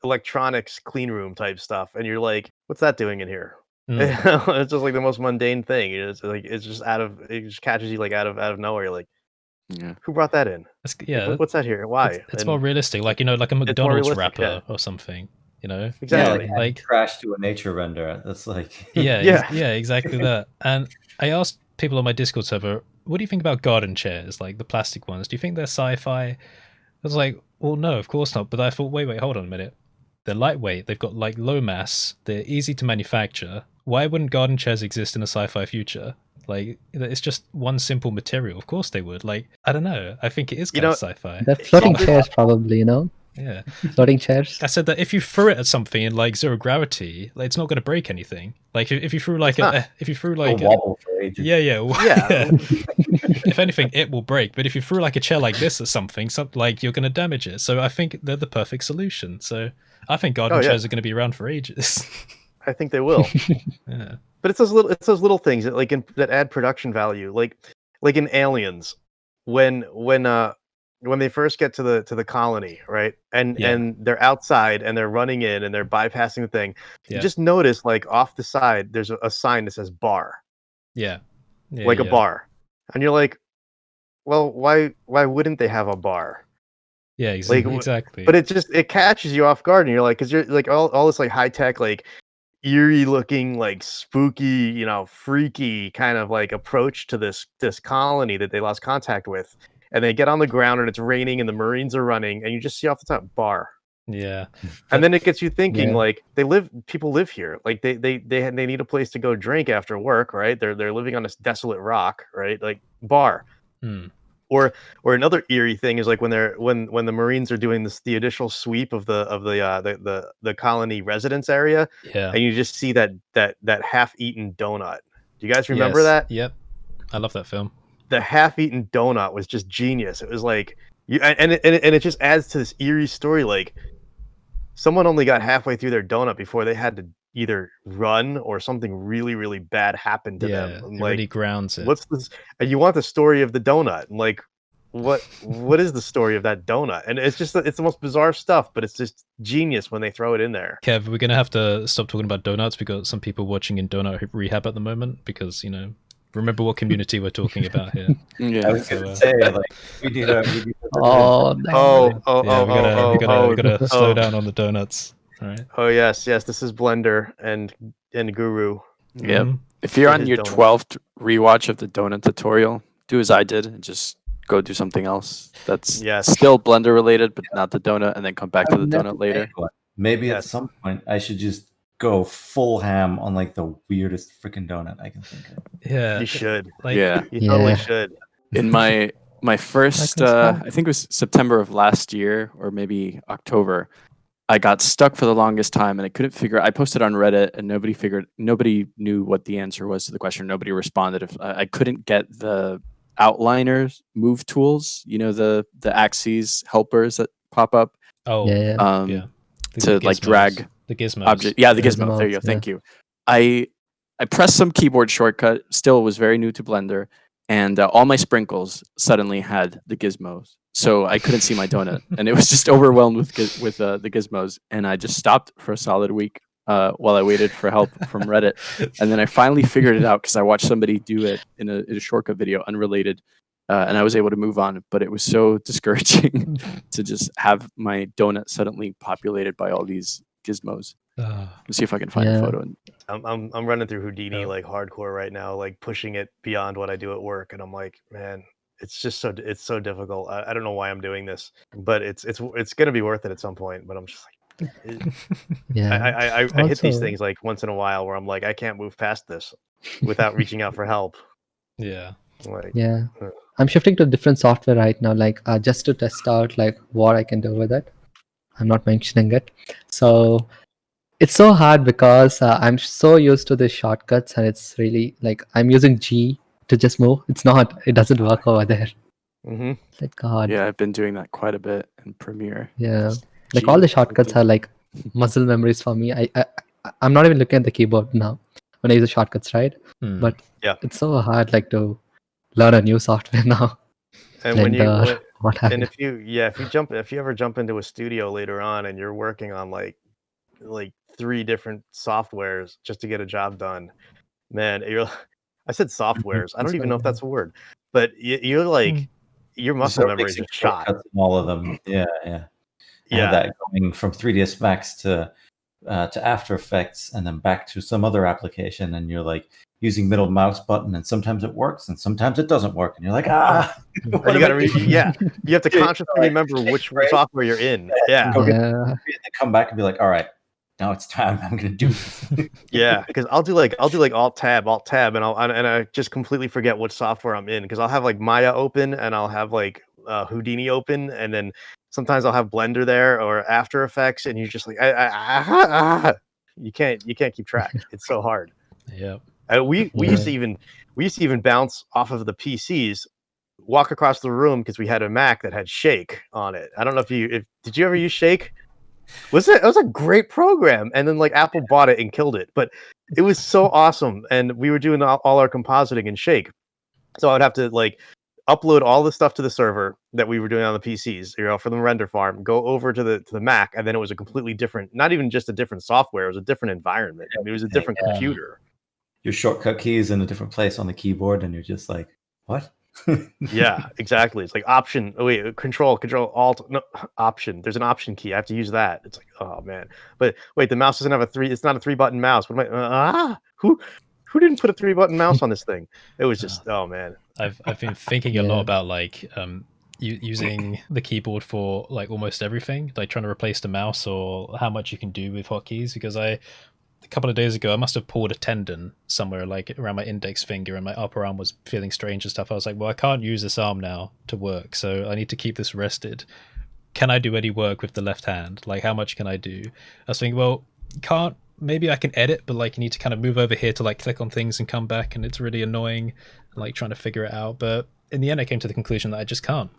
electronics clean room type stuff, and you're like, what's that doing in here? It's just like the most mundane thing. It's like it just catches you like out of nowhere. You're like, who brought that in? What's that here? Why? It's more realistic, like like a McDonald's wrapper or something. Exactly. Like crash to a nature render. That's like exactly that. And I asked people on my Discord server, what do you think about garden chairs, like the plastic ones? Do you think they're sci-fi? I was like, well, no, of course not. But I thought, wait, hold on a minute. They're lightweight. They've got like low mass. They're easy to manufacture. Why wouldn't garden chairs exist in a sci-fi future? Like, it's just one simple material. Of course they would. Like, I don't know. I think it is kind of sci-fi. They're floating chairs, probably. Yeah, floating chairs. I said that if you threw it at something in like zero gravity, like, it's not going to break anything. Like if you threw like a wobble for ages. Yeah. If anything, it will break. But if you threw like a chair like this at something like you're going to damage it. So I think they're the perfect solution. So I think garden chairs are going to be around for ages. I think they will. Yeah, but it's those little things that like that add production value. Like in Aliens, when they first get to the colony, right? And they're outside and they're running in and they're bypassing the thing. You just notice like off the side there's a sign that says bar. Yeah a bar. And you're like, well, why wouldn't they have a bar? Yeah, exactly. But it catches you off guard and you're like, because you're like all this like high tech, like eerie looking, like spooky, freaky kind of like approach to this colony that they lost contact with. And they get on the ground and it's raining and the Marines are running and you just see off the top bar. Yeah. And then it gets you thinking like people live here. Like they need a place to go drink after work, right? They're living on this desolate rock, right? Like bar. Or another eerie thing is like when the Marines are doing the initial sweep of the colony residence area, and you just see that half-eaten donut. Do you guys remember that? Yep. I love that film. The half-eaten donut was just genius. It was like it just adds to this eerie story. Like someone only got halfway through their donut before they had to either run or something really, really bad happened to them. And it really grounds it. What's this? And you want the story of the donut? And like, what is the story of that donut? And it's the most bizarre stuff, but it's just genius when they throw it in there. Kev, we're gonna have to stop talking about donuts. We got some people watching in donut rehab at the moment because remember what community we're talking about here. I was gonna say, like, we need a we gotta slow down on the donuts. All right. Oh yes, this is Blender and Guru. Yeah. If you're on your 12th rewatch of the donut tutorial, do as I did and just go do something else. That's still Blender related, but not the donut, and then come back to the donut later. Maybe at some point I should just go full ham on like the weirdest freaking donut I can think of. Yeah, you should. You totally should. In my first, I think it was September of last year, or maybe October, I got stuck for the longest time, and I couldn't figure. I posted on Reddit, and nobody knew what the answer was to the question. Nobody responded. If I couldn't get the outliners move tools, the axes helpers that pop up. To like drag the gizmos. Object. Yeah, the gizmo. There you go. Thank you. I pressed some keyboard shortcut. Still was very new to Blender, and all my sprinkles suddenly had the gizmos. So I couldn't see my donut, and it was just overwhelmed with the gizmos. And I just stopped for a solid week while I waited for help from Reddit. And then I finally figured it out because I watched somebody do it in a shortcut video, unrelated, and I was able to move on. But it was so discouraging to just have my donut suddenly populated by all these gizmos. Let's see if I can find a photo. I'm running through Houdini like hardcore right now, like pushing it beyond what I do at work, and I'm like, man, it's just so difficult. I don't know why I'm doing this, but it's gonna be worth it at some point. But I'm just like, I hit these things like once in a while where I'm like, I can't move past this without reaching out for help. Yeah. I'm shifting to different software right now, like just to test out like what I can do with it. I'm not mentioning it. So it's so hard because I'm so used to the shortcuts, and it's really like I'm using G to just move. It doesn't work over there. Mm-hmm. Like God. Yeah, I've been doing that quite a bit in Premiere. Yeah, Just like G all the or shortcuts something. are like muscle memories for me. I'm not even looking at the keyboard now when I use the shortcuts, right? But Yeah, it's so hard like to learn a new software now. and when you what have and you. if you ever jump into a studio later on and you're working on like 3 different softwares just to get a job done, man, I said softwares. I don't even know if that's a word, but you're like your muscle memory is just shot. Shortcuts in all of them. Yeah. I had that going from 3ds Max to After Effects and then back to some other application, and you're like using middle mouse button, and sometimes it works and sometimes it doesn't work, and you're like, you gotta you have to consciously remember which software you're in. And come back and be like, all right, now it's time. I'm gonna do this. Yeah, because I'll do like alt tab, and I just completely forget what software I'm in, because I'll have like Maya open and I'll have like Houdini open, and then sometimes I'll have Blender there or After Effects, and you're just like you can't keep track. It's so hard. Yeah. We used to even bounce off of the PCs, walk across the room, because we had a Mac that had Shake on it. I don't know if did you ever use Shake? It was a great program, and then like Apple bought it and killed it, but it was so awesome, and we were doing all our compositing in Shake, so I'd have to like upload all the stuff to the server that we were doing on the PCs, for the render farm, go over to the Mac, and then it was a completely different, not even just a different software, it was a different environment. I mean, it was a different computer. Your shortcut key is in a different place on the keyboard, and you're just like, what? Yeah, exactly. It's like option. Oh wait, control, alt, no, option. There's an option key. I have to use that. It's like, oh man. But wait, the mouse doesn't have a 3. It's not a 3-button mouse. What am I? Who didn't put a 3-button mouse on this thing? It was just, oh man. I've been thinking a lot about like using the keyboard for like almost everything, like trying to replace the mouse or how much you can do with hotkeys, because a couple of days ago I must have pulled a tendon somewhere like around my index finger, and my upper arm was feeling strange and stuff. I was like, well, I can't use this arm now to work, so I need to keep this rested. Can I do any work with the left hand? Like, how much can I do? I was thinking, well, maybe I can edit, but like you need to kind of move over here to like click on things and come back, and it's really annoying, like trying to figure it out. But in the end I came to the conclusion that I just can't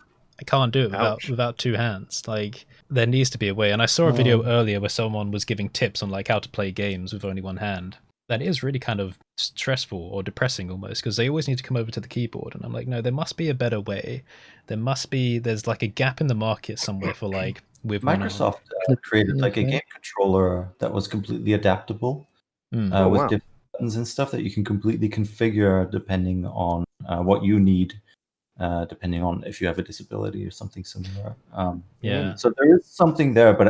do it without 2 hands. Like, there needs to be a way. And I saw a video earlier where someone was giving tips on like how to play games with only 1 hand. That is really kind of stressful or depressing almost, because they always need to come over to the keyboard, and I'm like, no, there must be a better way. There's like a gap in the market somewhere for like with Microsoft created like a game controller that was completely adaptable with different buttons and stuff that you can completely configure depending on what you need. Depending on if you have a disability or something similar. So there is something there, but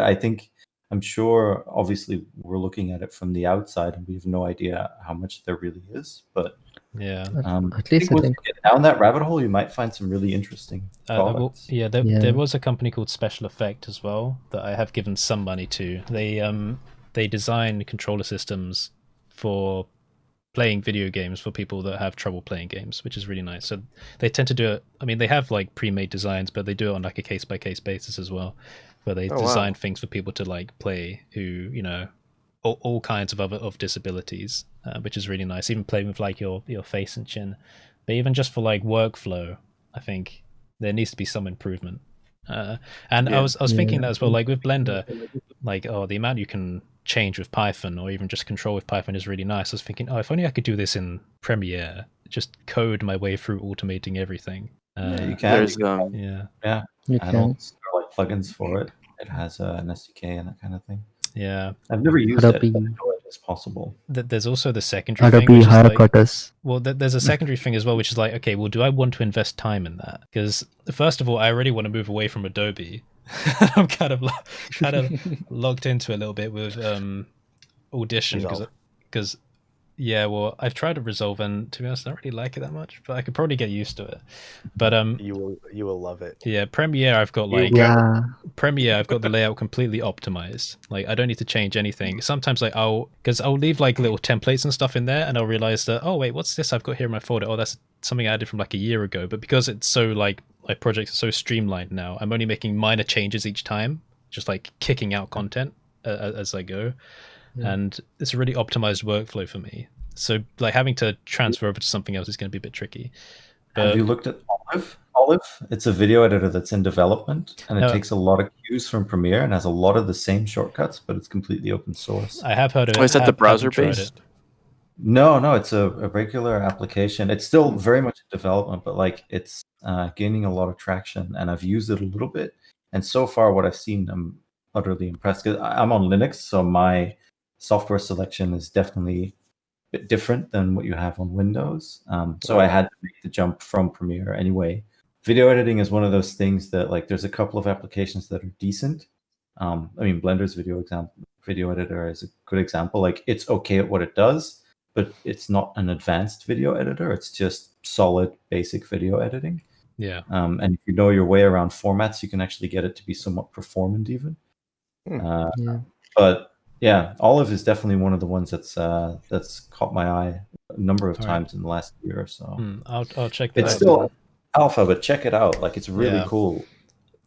I'm sure, obviously, we're looking at it from the outside and we have no idea how much there really is. But at least once you get down that rabbit hole, you might find some really interesting products. There was a company called Special Effect as well that I have given some money to. They design controller systems for playing video games for people that have trouble playing games, which is really nice. So they tend to do it. I mean, they have like pre-made designs, but they do it on like a case-by-case basis as well, where they design things for people to like play who, all kinds of disabilities, which is really nice. Even playing with like your face and chin, but even just for like workflow, I think there needs to be some improvement. I was thinking that as well, like with Blender, like the amount you can change with Python or even just control with Python is really nice. I was thinking, if only I could do this in Premiere, just code my way through automating everything. You can. There's add-ons or like plugins for it. It has an SDK and that kind of thing. Yeah, I've never used it, but I know it is possible. There's also the secondary thing, which is like, there's a secondary thing as well, which is like, okay, well, do I want to invest time in that? Because first of all, I already want to move away from Adobe. I'm kind of logged into a little bit with Audition because I've tried to Resolve, and to be honest, I don't really like it that much, but I could probably get used to it. But you will love it. Yeah, Premiere I've got Premiere I've got the layout completely optimized. Like, I don't need to change anything. Sometimes like I'll leave like little templates and stuff in there, and I'll realize that, oh wait, what's this I've got here in my folder? Oh, that's something I added from like a year ago. But because it's so like my projects are so streamlined now, I'm only making minor changes each time, just like kicking out content as I go, and it's a really optimized workflow for me. So like having to transfer over to something else is going to be a bit tricky. But have you looked at Olive? It's a video editor that's in development, and it takes a lot of cues from Premiere and has a lot of the same shortcuts, but it's completely open source. I have heard of it. Is that the browser based? No, it's a regular application. It's still very much in development, but like it's gaining a lot of traction, and I've used it a little bit. And so far, what I've seen, I'm utterly impressed. Because I'm on Linux, so my software selection is definitely a bit different than what you have on Windows. So I had to make the jump from Premiere anyway. Video editing is one of those things that, like, there's a couple of applications that are decent. I mean, Blender's video editor is a good example. Like, it's okay at what it does, but it's not an advanced video editor. It's just solid, basic video editing. Yeah. And if you know your way around formats, you can actually get it to be somewhat performant even. But yeah, Olive is definitely one of the ones that's caught my eye a number of times in the last year or so. I'll check that out. It's still alpha, but check it out. Like, it's really cool.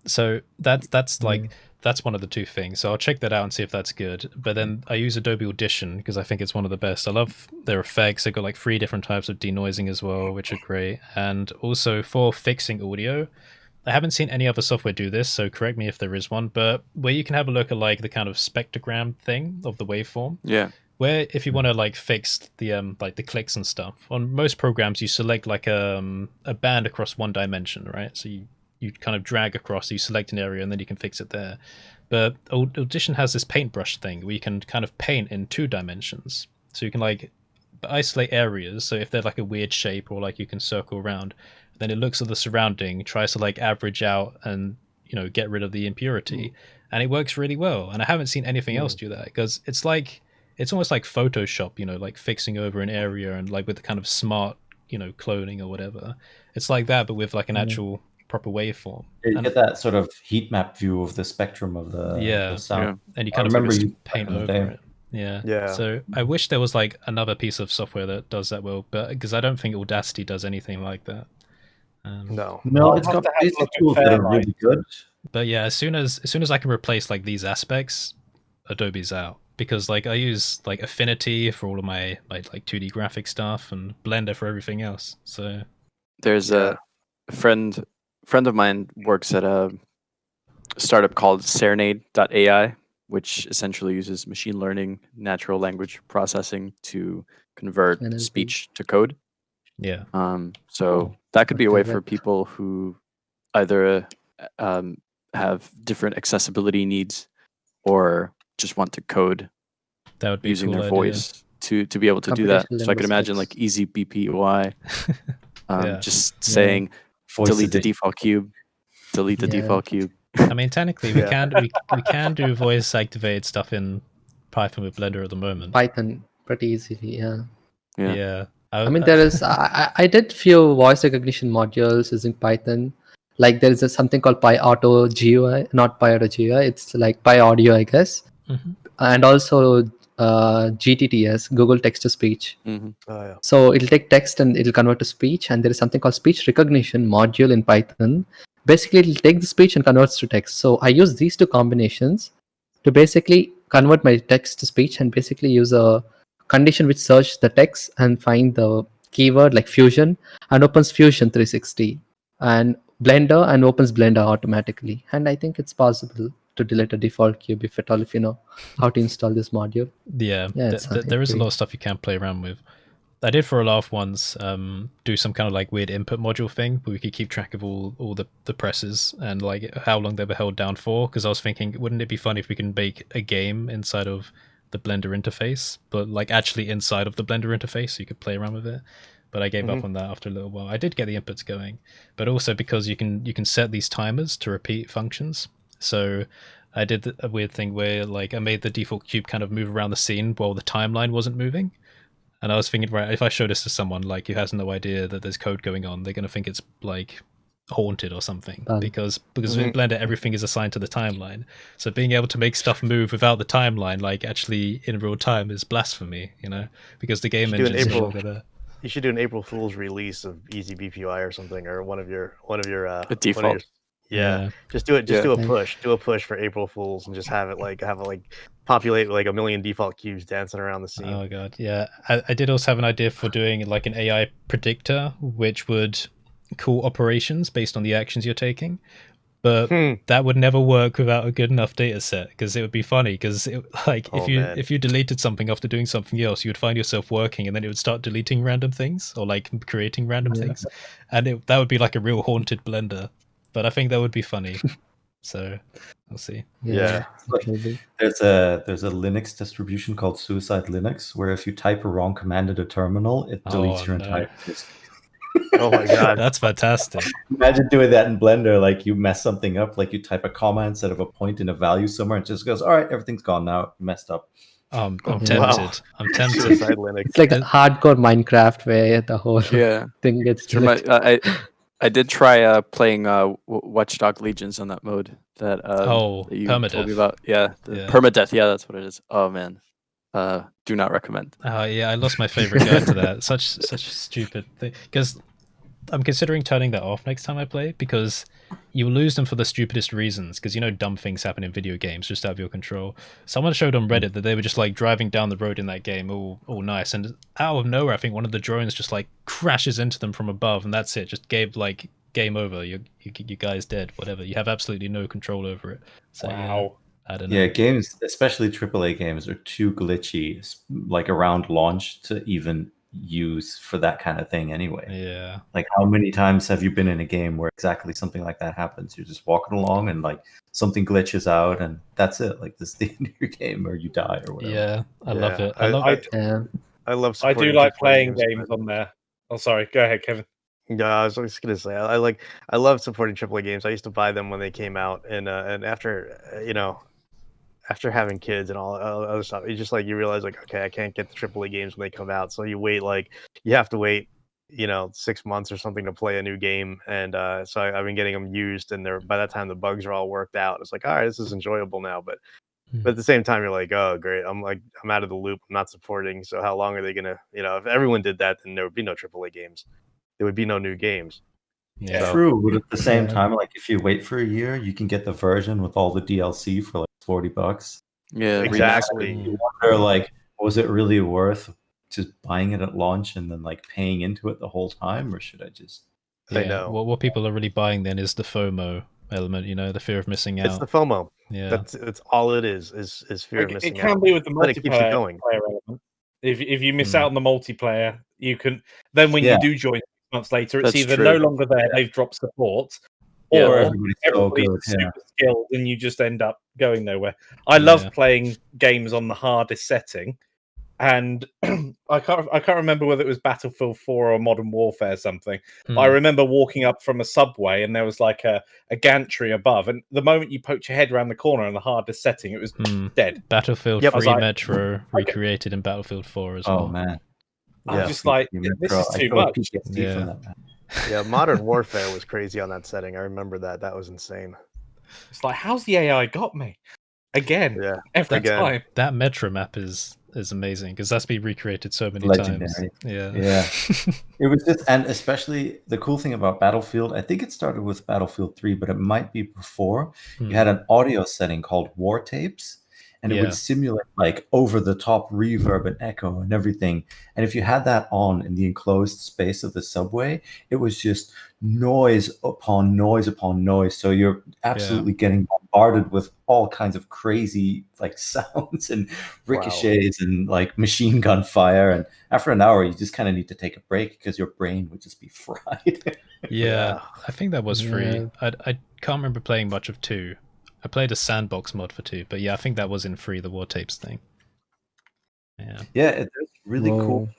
So that's like that's one of the two things. So I'll check that out and see if that's good. But then I use Adobe Audition because I think it's one of the best. I love their effects. They've got like 3 different types of denoising as well, which are great. And also for fixing audio, I haven't seen any other software do this, so correct me if there is one, but where you can have a look at like the kind of spectrogram thing of the waveform. Yeah. Where if you want to like fix the like the clicks and stuff, on most programs you select like a band across one dimension, right? So you kind of drag across, you select an area, and then you can fix it there. But Audition has this paintbrush thing where you can kind of paint in 2 dimensions. So you can like isolate areas. So if they're like a weird shape, or like you can circle around, then it looks at the surrounding, tries to like average out and, you know, get rid of the impurity. And it works really well. And I haven't seen anything else do that, because it's almost like Photoshop, you know, like fixing over an area and like with the kind of smart, you know, cloning or whatever. It's like that, but with like an actual proper waveform. You get that sort of heat map view of the spectrum of the sound. And you kind of paint over it. Yeah. So I wish there was like another piece of software that does that well, but because I don't think Audacity does anything like that. No, it's got basic tools that are really good. But yeah, as soon as I can replace like these aspects, Adobe's out. Because like I use like Affinity for all of my like 2D graphic stuff and Blender for everything else. So there's a friend of mine works at a startup called Serenade.ai, which essentially uses machine learning, natural language processing to convert speech to code. Yeah. So that could be a way for people who either have different accessibility needs or just want to code that would be using cool their voice to be able to do that. So I could imagine like easy BPY, just saying delete the default cube, delete the default cube. I mean, technically we can do voice activated stuff in Python with Blender at the moment. Python pretty easily, yeah. I mean, there is I did few voice recognition modules using Python. Like there is something called PyAuto GUI, not PyAuto GUI. It's like PyAudio, I guess, and also GTTS, Google Text to Speech. So it'll take text and it'll convert to speech. And there is something called speech recognition module in Python. Basically, it'll take the speech and converts to text. So I use these 2 combinations to basically convert my text to speech, and basically use a condition which searches the text and find the keyword like Fusion and opens Fusion 360 and Blender and opens Blender automatically. And I think it's possible to delete a default cube if you know how to install this module. Yeah, there is a lot of stuff you can play around with. I did for a laugh once do some kind of like weird input module thing where we could keep track of all the presses and like how long they were held down for, because I was thinking, wouldn't it be fun if we can make a game inside of the Blender interface, but like actually inside of the Blender interface so you could play around with it. But I gave up on that after a little while. I did get the inputs going, but also because you can set these timers to repeat functions. So I did a weird thing where like I made the default cube kind of move around the scene while the timeline wasn't moving. And I was thinking, right, if I show this to someone like who has no idea that there's code going on, they're going to think it's like haunted or something, because in Blender everything is assigned to the timeline. So being able to make stuff move without the timeline, like actually in real time, is blasphemy, you know, because the game engine is no better. You should do an April Fool's release of Easy BPY or something, or one of your default. Yeah. Just do it. Just do a push. Do a push for April Fools and just have it populate like 1 million default cubes dancing around the scene. Oh god, yeah. I did also have an idea for doing like an AI predictor, which would call operations based on the actions you're taking. But that would never work without a good enough data set, because it would be funny, because if you deleted something after doing something else, you would find yourself working and then it would start deleting random things or like creating random things, and that would be like a real haunted Blender. But I think that would be funny. So we'll see. Yeah. There's a Linux distribution called Suicide Linux, where if you type a wrong command in a terminal, it deletes your entire disk. Oh my god, that's fantastic. Imagine doing that in Blender. Like you mess something up, like you type a comma instead of a point in a value somewhere, and it just goes, all right, everything's gone now, messed up. I'm tempted. Wow. I'm tempted. It's like a hardcore Minecraft where the whole thing gets I did try playing Watchdog Legions on that mode that you permadeath. told me about. Permadeath. Yeah, that's what it is. Oh man, do not recommend. Yeah, I lost my favorite guy to that. Such a stupid thing. Because I'm considering turning that off next time I play, because you lose them for the stupidest reasons. Because dumb things happen in video games just out of your control. Someone showed on Reddit that they were just like driving down the road in that game, all nice, and out of nowhere, I think one of the drones just like crashes into them from above, and that's it. Just gave like game over. You guys dead. Whatever. You have absolutely no control over it. So, wow. I don't know. Yeah, games, especially AAA games, are too glitchy, like around launch, to even use for that kind of thing anyway. Yeah. Like, how many times have you been in a game where exactly something like that happens? You're just walking along and like something glitches out and that's it. Like, this is the end of your game, or you die or whatever. Yeah, I love it. I love I do like playing games on there. Oh, sorry. Go ahead, Kevin. Yeah, I was just gonna say I love supporting AAA games. I used to buy them when they came out, and after having kids and all other stuff, it's just like you realize like, okay, I can't get the AAA games when they come out, so you have to wait 6 months or something to play a new game, and so I've been getting them used, and by that time the bugs are all worked out. It's like, all right, this is enjoyable now, but at the same time you're like, oh great, I'm out of the loop, I'm not supporting, so how long are they gonna, if everyone did that, then there would be no AAA games, there would be no new games. Yeah, true. But at the same time, like if you wait for a year, you can get the version with all the DLC for like $40. Yeah, exactly. You wonder, like, was it really worth just buying it at launch and then like paying into it the whole time, or should I just? I know. What people are really buying then is the FOMO element, the fear of missing out. It's the FOMO. Yeah, that's all it is fear of missing out. It can be with the multiplayer. It keeps it going. Element. If you miss out on the multiplayer, you can then when you do join months later, it's either no longer there, they've dropped support, or everybody's super skilled and you just end up going nowhere. I love playing games on the hardest setting, and I can't remember whether it was Battlefield 4 or Modern Warfare something. But I remember walking up from a subway and there was like a gantry above, and the moment you poked your head around the corner in the hardest setting, it was dead. Battlefield 3 Metro recreated in Battlefield 4 as well. Oh man. I'm just like, this is too much. Yeah, Modern Warfare was crazy on that setting. I remember that. That was insane. It's like, how's the AI got me? Again. Yeah. Every time. That Metro map is amazing, because that's been recreated so many times. Yeah. It was just, and especially the cool thing about Battlefield, I think it started with Battlefield 3, but it might be before. You had an audio setting called War Tapes. And it would simulate like over the top reverb and echo and everything. And if you had that on in the enclosed space of the subway, it was just noise upon noise upon noise. So you're absolutely getting bombarded with all kinds of crazy like sounds and ricochets and like machine gun fire. And after an hour, you just kind of need to take a break because your brain would just be fried. I think that was free. I can't remember playing much of 2. I played a sandbox mod for 2, but I think that was in free, the War Tapes thing. Yeah, there's really cool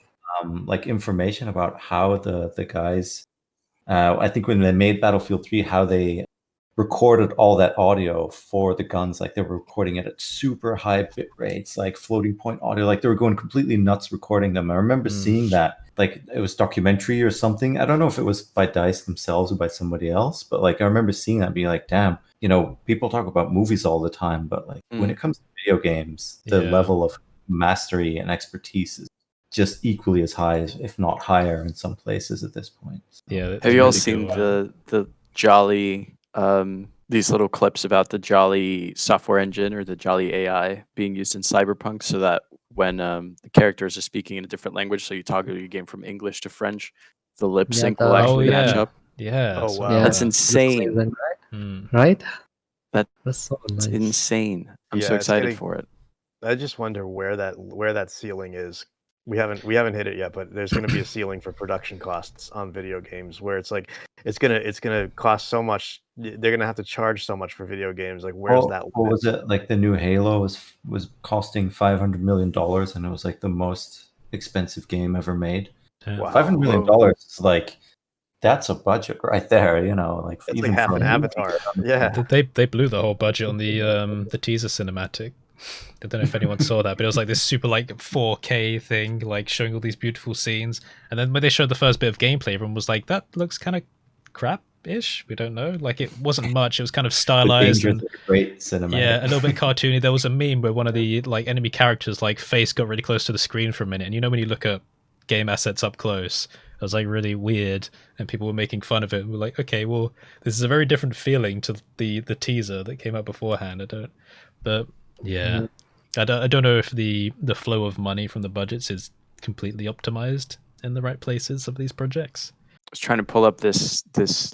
like information about how the guys, I think when they made Battlefield 3, how they recorded all that audio for the guns. Like they were recording it at super high bit rates, like floating point audio, like they were going completely nuts recording them. I remember seeing that, like it was documentary or something. I don't know if it was by DICE themselves or by somebody else, but like I remember seeing that and being like, damn, people talk about movies all the time, but like when it comes to video games, the level of mastery and expertise is just equally as high, if not higher in some places at this point. So, have you all seen the Jolly these little clips about the Jolly software engine or the Jolly AI being used in Cyberpunk, so that when the characters are speaking in a different language, so you toggle your game from English to French, the lip sync will actually match up. Yeah. Oh wow. Yeah, That's insane. Right? That's so It's nice. insane. I'm so excited for it. I just wonder where that ceiling is. We haven't hit it yet, but there's going to be a ceiling for production costs on video games where it's like it's gonna cost so much. They're gonna have to charge so much for video games. Like, where's that? What was it? Like the new Halo was costing $500 million, and it was like the most expensive game ever made. Wow. $500 million is like, that's a budget right there. You know, like That's even like half for an Avatar. Yeah. They blew the whole budget on the teaser cinematic. I don't know if anyone saw that, but it was like this super like 4K thing, like showing all these beautiful scenes. And then when they showed the first bit of gameplay, everyone was like, "That looks kind of crap-ish." We don't know. Like, it wasn't much. It was kind of stylized and great cinematic. Yeah, a little bit cartoony. There was a meme where one of the like enemy characters' like face got really close to the screen for a minute, and you know when you look at game assets up close, it was like really weird, and people were making fun of it. We're like, okay, well, this is a very different feeling to the teaser that came out beforehand. Yeah, I don't know if the flow of money from the budgets is completely optimized in the right places of these projects. I was trying to pull up this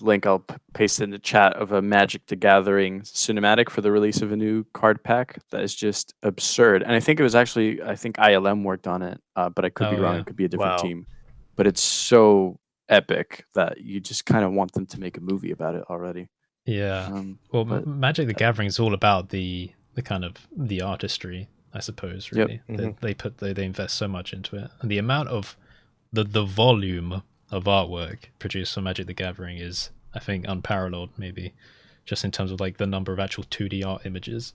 link. I'll paste in the chat of a Magic the Gathering cinematic for the release of a new card pack that is just absurd. And I think it was actually ILM worked on it, but I could be wrong. Yeah. It could be a different team. But it's so epic that you just kind of want them to make a movie about it already. Yeah. Well, Magic the Gathering is all about the kind of the artistry, I suppose. Really, they invest so much into it, and the amount of the volume of artwork produced for Magic the Gathering is, I think, unparalleled. Maybe just in terms of like the number of actual 2D art images.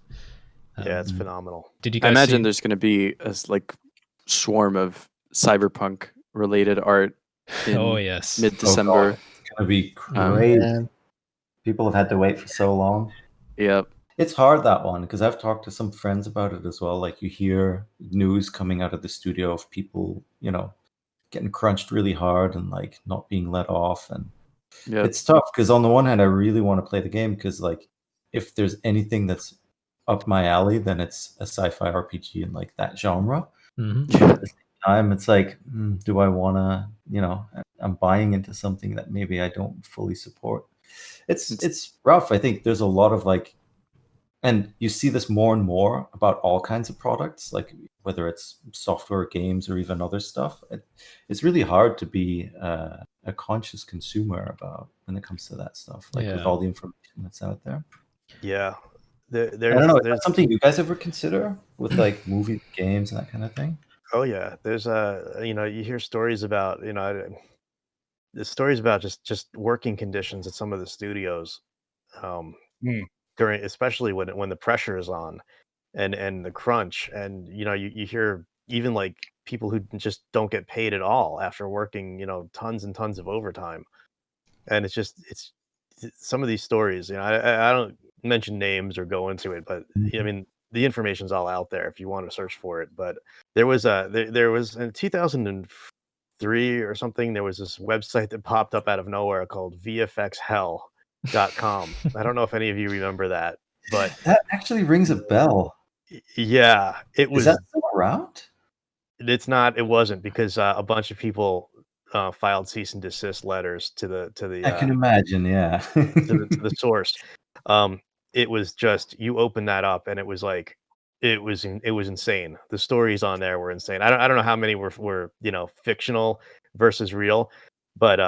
Yeah, it's phenomenal. Did you guys I imagine there's going to be a like swarm of cyberpunk related art in mid-December. It's going to be crazy. People have had to wait for so long. Yep. It's hard, that one, because I've talked to some friends about it as well. Like, you hear news coming out of the studio of people, you know, getting crunched really hard and like not being let off. And it's tough because on the one hand, I really want to play the game because like if there's anything that's up my alley, then it's a sci-fi RPG in like that genre. At the same time, it's like, do I want to, you know, I'm buying into something that maybe I don't fully support. It's rough. I think there's a lot of like, and you see this more and more about all kinds of products, like whether it's software, games, or even other stuff. It's really hard to be a conscious consumer about when it comes to that stuff, like with all the information that's out there. Yeah. I don't know. Is that something you guys ever consider with like movies, games, and that kind of thing? Oh yeah. There's you know, you hear stories about, you know, there's stories about just working conditions at some of the studios. During, especially when the pressure is on and the crunch, and you know you hear even like people who just don't get paid at all after working, you know, tons and tons of overtime. And it's some of these stories, you know, I don't mention names or go into it, but I mean the information's all out there if you want to search for it. But there was in 2003 or something, there was this website that popped up out of nowhere called VFXHell.com. I don't know if any of you remember that, but that actually rings a bell. Yeah, it was. Is that still around? It's not. It wasn't, because a bunch of people filed cease and desist letters to the. I can imagine, yeah. to the source. It was just, you open that up and it was like, it was insane. The stories on there were insane. I don't know how many were you know, fictional versus real, but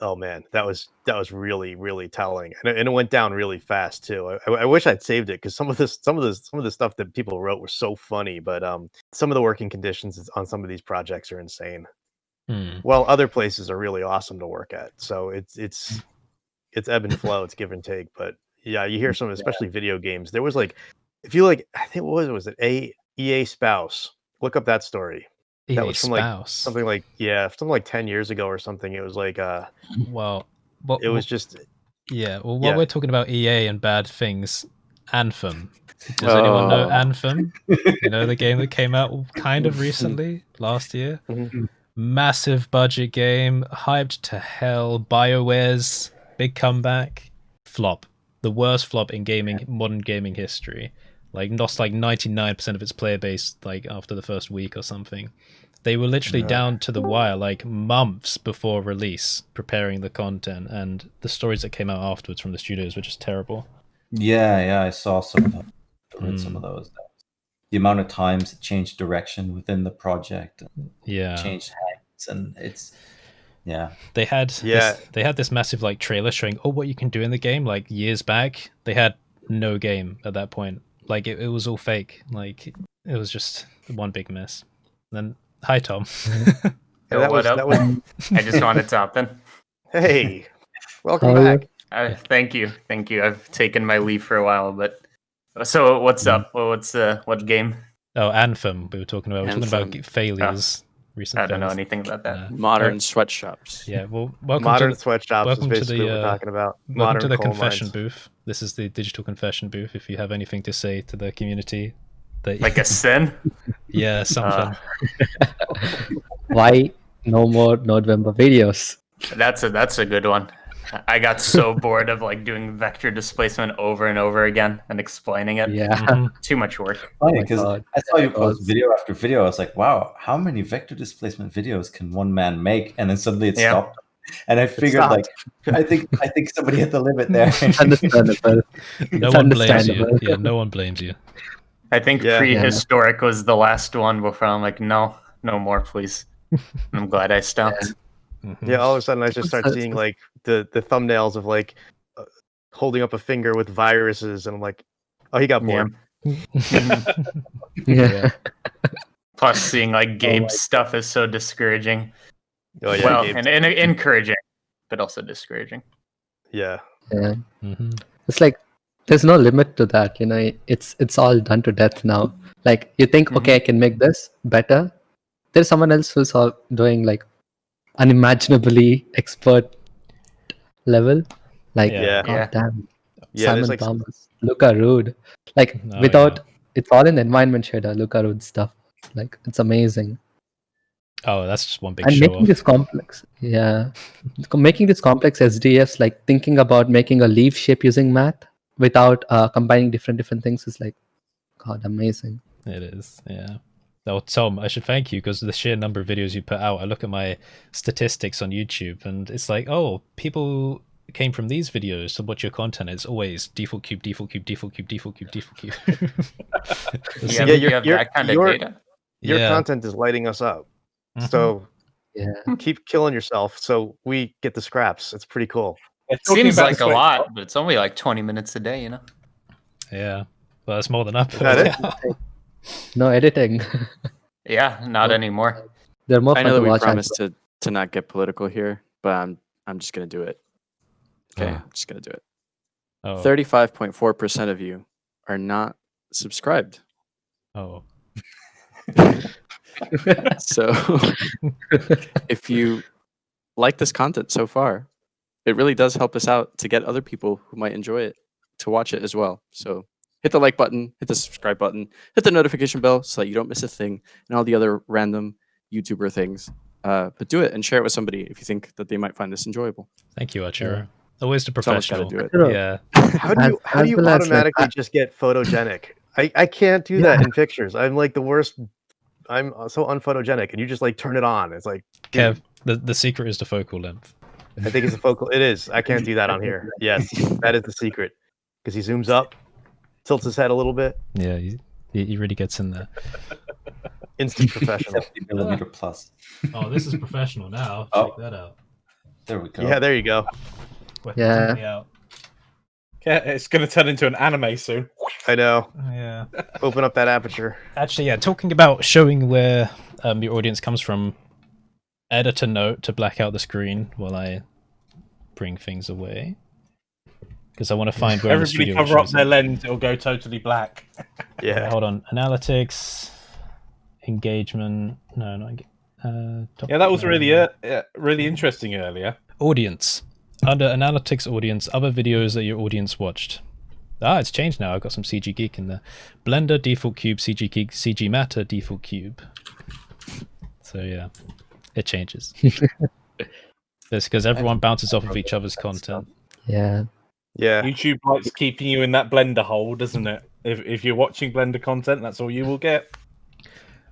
oh man, that was really, really telling, and it went down really fast too. I wish I'd saved it, because some of the stuff that people wrote was so funny, but some of the working conditions on some of these projects are insane. Well, other places are really awesome to work at, so it's ebb and flow, it's give and take. But yeah, you hear some, especially video games. There was like, if you like, I think what was it, EA Spouse? Look up that story. EA that was from Spouse. Like something like 10 years ago or something. It was like it was just while we're talking about EA and bad things, Anthem. Does anyone know Anthem? You know, the game that came out kind of recently, last year. Massive budget game, hyped to hell. BioWare's big comeback, flop. the worst flop in modern gaming history. Like lost like 99% of its player base like after the first week or something. They were literally down to the wire like months before release, preparing the content, and the stories that came out afterwards from the studios were just terrible. Yeah, I saw some of them. I read some of those. The amount of times it changed direction within the project, changed hands, and it's they had this massive like trailer showing what you can do in the game like years back. They had no game at that point. Like it was all fake. Like it was just one big mess. And then hi Tom. That was I just wanted to hop in. Hey, welcome back. Thank you. I've taken my leave for a while, but so what's up? What game? Oh, Anthem. We were talking about failures. Recent I don't know anything about that. Modern sweatshops. Yeah, well, welcome Modern to sweatshops. welcome is basically to the what we're talking about. Welcome to the coal confession mines. booth. This is the digital confession booth. If you have anything to say to the community, like a sin. Yeah, something. Why no more November videos? That's a good one. I got so bored of like doing vector displacement over and over again and explaining it. Yeah. Too much work. Funny because I saw you post video after video. I was like, wow, how many vector displacement videos can one man make? And then suddenly it stopped. And I figured like I think somebody hit the limit there. Understandable. No one blames you. Yeah, no one blames you. I think prehistoric was the last one before I'm like, no more, please. I'm glad I stopped. Yeah, all of a sudden I just start seeing like the thumbnails of like holding up a finger with viruses, and I'm like, oh, he got bored. Yeah. Plus, seeing like Gabe's stuff is so discouraging. Oh yeah, well, and encouraging, but also discouraging. Yeah. It's like there's no limit to that. You know, it's all done to death now. Like you think, okay, I can make this better. There's someone else who's all doing like unimaginably expert level. Like, God damn. Yeah, Simon like Thomas, Luca Rude. Like it's all in the environment shader, Luca Rude stuff. Like it's amazing. Oh, that's just one big and show making off. This complex, making this complex SDFs, like thinking about making a leaf shape using math without combining different things is like, God, amazing. It is, yeah. Oh, Tom, I should thank you because the sheer number of videos you put out. I look at my statistics on YouTube, and it's like, oh, people came from these videos to watch your content. It's always default cube, default cube, default cube, default cube, default cube. You have that kind of data. Your content is lighting us up. So keep killing yourself so we get the scraps. It's pretty cool. It seems like a lot, but it's only like 20 minutes a day, you know? Yeah. Well, that's more than up. No editing. Yeah, not anymore. They're more I fun know to that we watch. promised to not get political here, but I'm just gonna do it. Okay, I'm just gonna do it. 35.4% of you are not subscribed. Oh. So if you like this content so far, it really does help us out to get other people who might enjoy it to watch it as well. So hit the like button, hit the subscribe button, hit the notification bell so that you don't miss a thing and all the other random YouTuber things. But do it and share it with somebody if you think that they might find this enjoyable. Thank you, Achiro. Always the professional. Do it. Yeah. How do you automatically just get photogenic? I can't do that in pictures. I'm like the worst. I'm so unphotogenic, and you just like turn it on. It's like, Kev, the secret is the focal length. I think it's a focal. It is. I can't do that on here. Yes, that is the secret. Because he zooms up, tilts his head a little bit. Yeah, he really gets in there. Instant professional. 50mm plus. Oh, this is professional now. Check that out. There we go. Yeah, there you go. Yeah. It's going to turn into an anime soon. I know. Yeah. Open up that aperture. Actually, yeah, talking about showing where your audience comes from, editor note to black out the screen while I bring things away. Because I want to find where everybody cover up their lens, it'll go totally black. Yeah. Okay, hold on. Analytics, engagement. No, not yeah, that was really interesting earlier. Audience. Under analytics audience, other videos that your audience watched. Ah, it's changed now. I've got some CG Geek in there. Blender, default cube, CG Geek, CG Matter, default cube. So yeah, it changes. It's because everyone bounces off of each other's content. Yeah. Yeah. YouTube likes keeping you in that Blender hole, doesn't it? If you're watching Blender content, that's all you will get.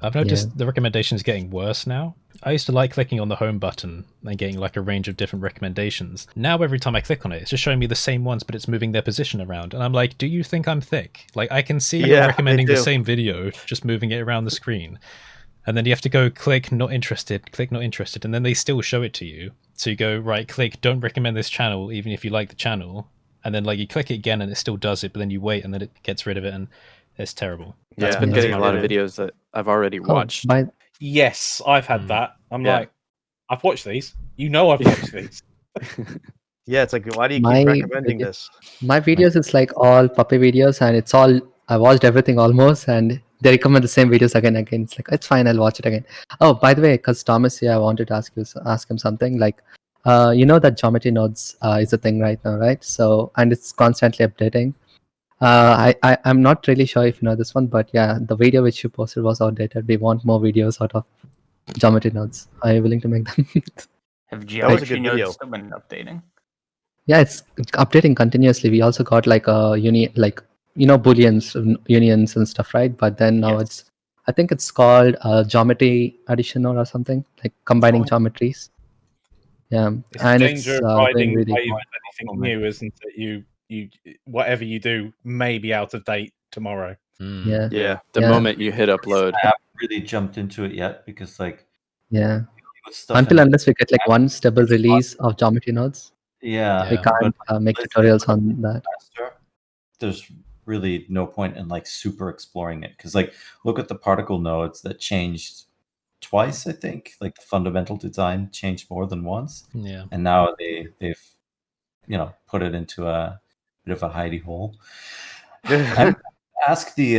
I've noticed the recommendations getting worse now. I used to like clicking on the home button and getting like a range of different recommendations. Now every time I click on it, it's just showing me the same ones, but it's moving their position around. And I'm like, do you think I'm thick? Like, I can see you're recommending the same video, just moving it around the screen. And then you have to go click not interested, and then they still show it to you. So you go, right, click don't recommend this channel, even if you like the channel. And then like you click it again and it still does it, but then you wait and then it gets rid of it, and it's terrible. That's been getting a lot of videos that I've already watched. Yes, I've had that. I'm like, I've watched these. You know I've watched these. Yeah, it's like, why do you keep recommending this? My videos, it's like all puppy videos, and it's all, I watched everything almost, and they recommend the same videos again and again. It's like, it's fine, I'll watch it again. Oh, by the way, because Thomas here, I wanted to ask him something. Like, you know that geometry nodes is a thing right now, right? So, and it's constantly updating. I'm not really sure if you know this one, but yeah, the video which you posted was outdated. We want more videos out of geometry nodes. Are you willing to make them? Have geometry nodes still been updating? Yeah, it's updating continuously. We also got like a booleans, unions and stuff, right? But then now I think it's called geometry addition or something, like combining geometries. Yeah, it's and it's riding really anything new, isn't it? You whatever you do may be out of date tomorrow. The moment you hit upload. I haven't really jumped into it yet because unless we get like one stable release of geometry nodes, we can't make tutorials on that. There's really no point in like super exploring it, because like look at the particle nodes that changed twice. I think like the fundamental design changed more than once, and now they've put it into a bit of a hidey hole. Ask the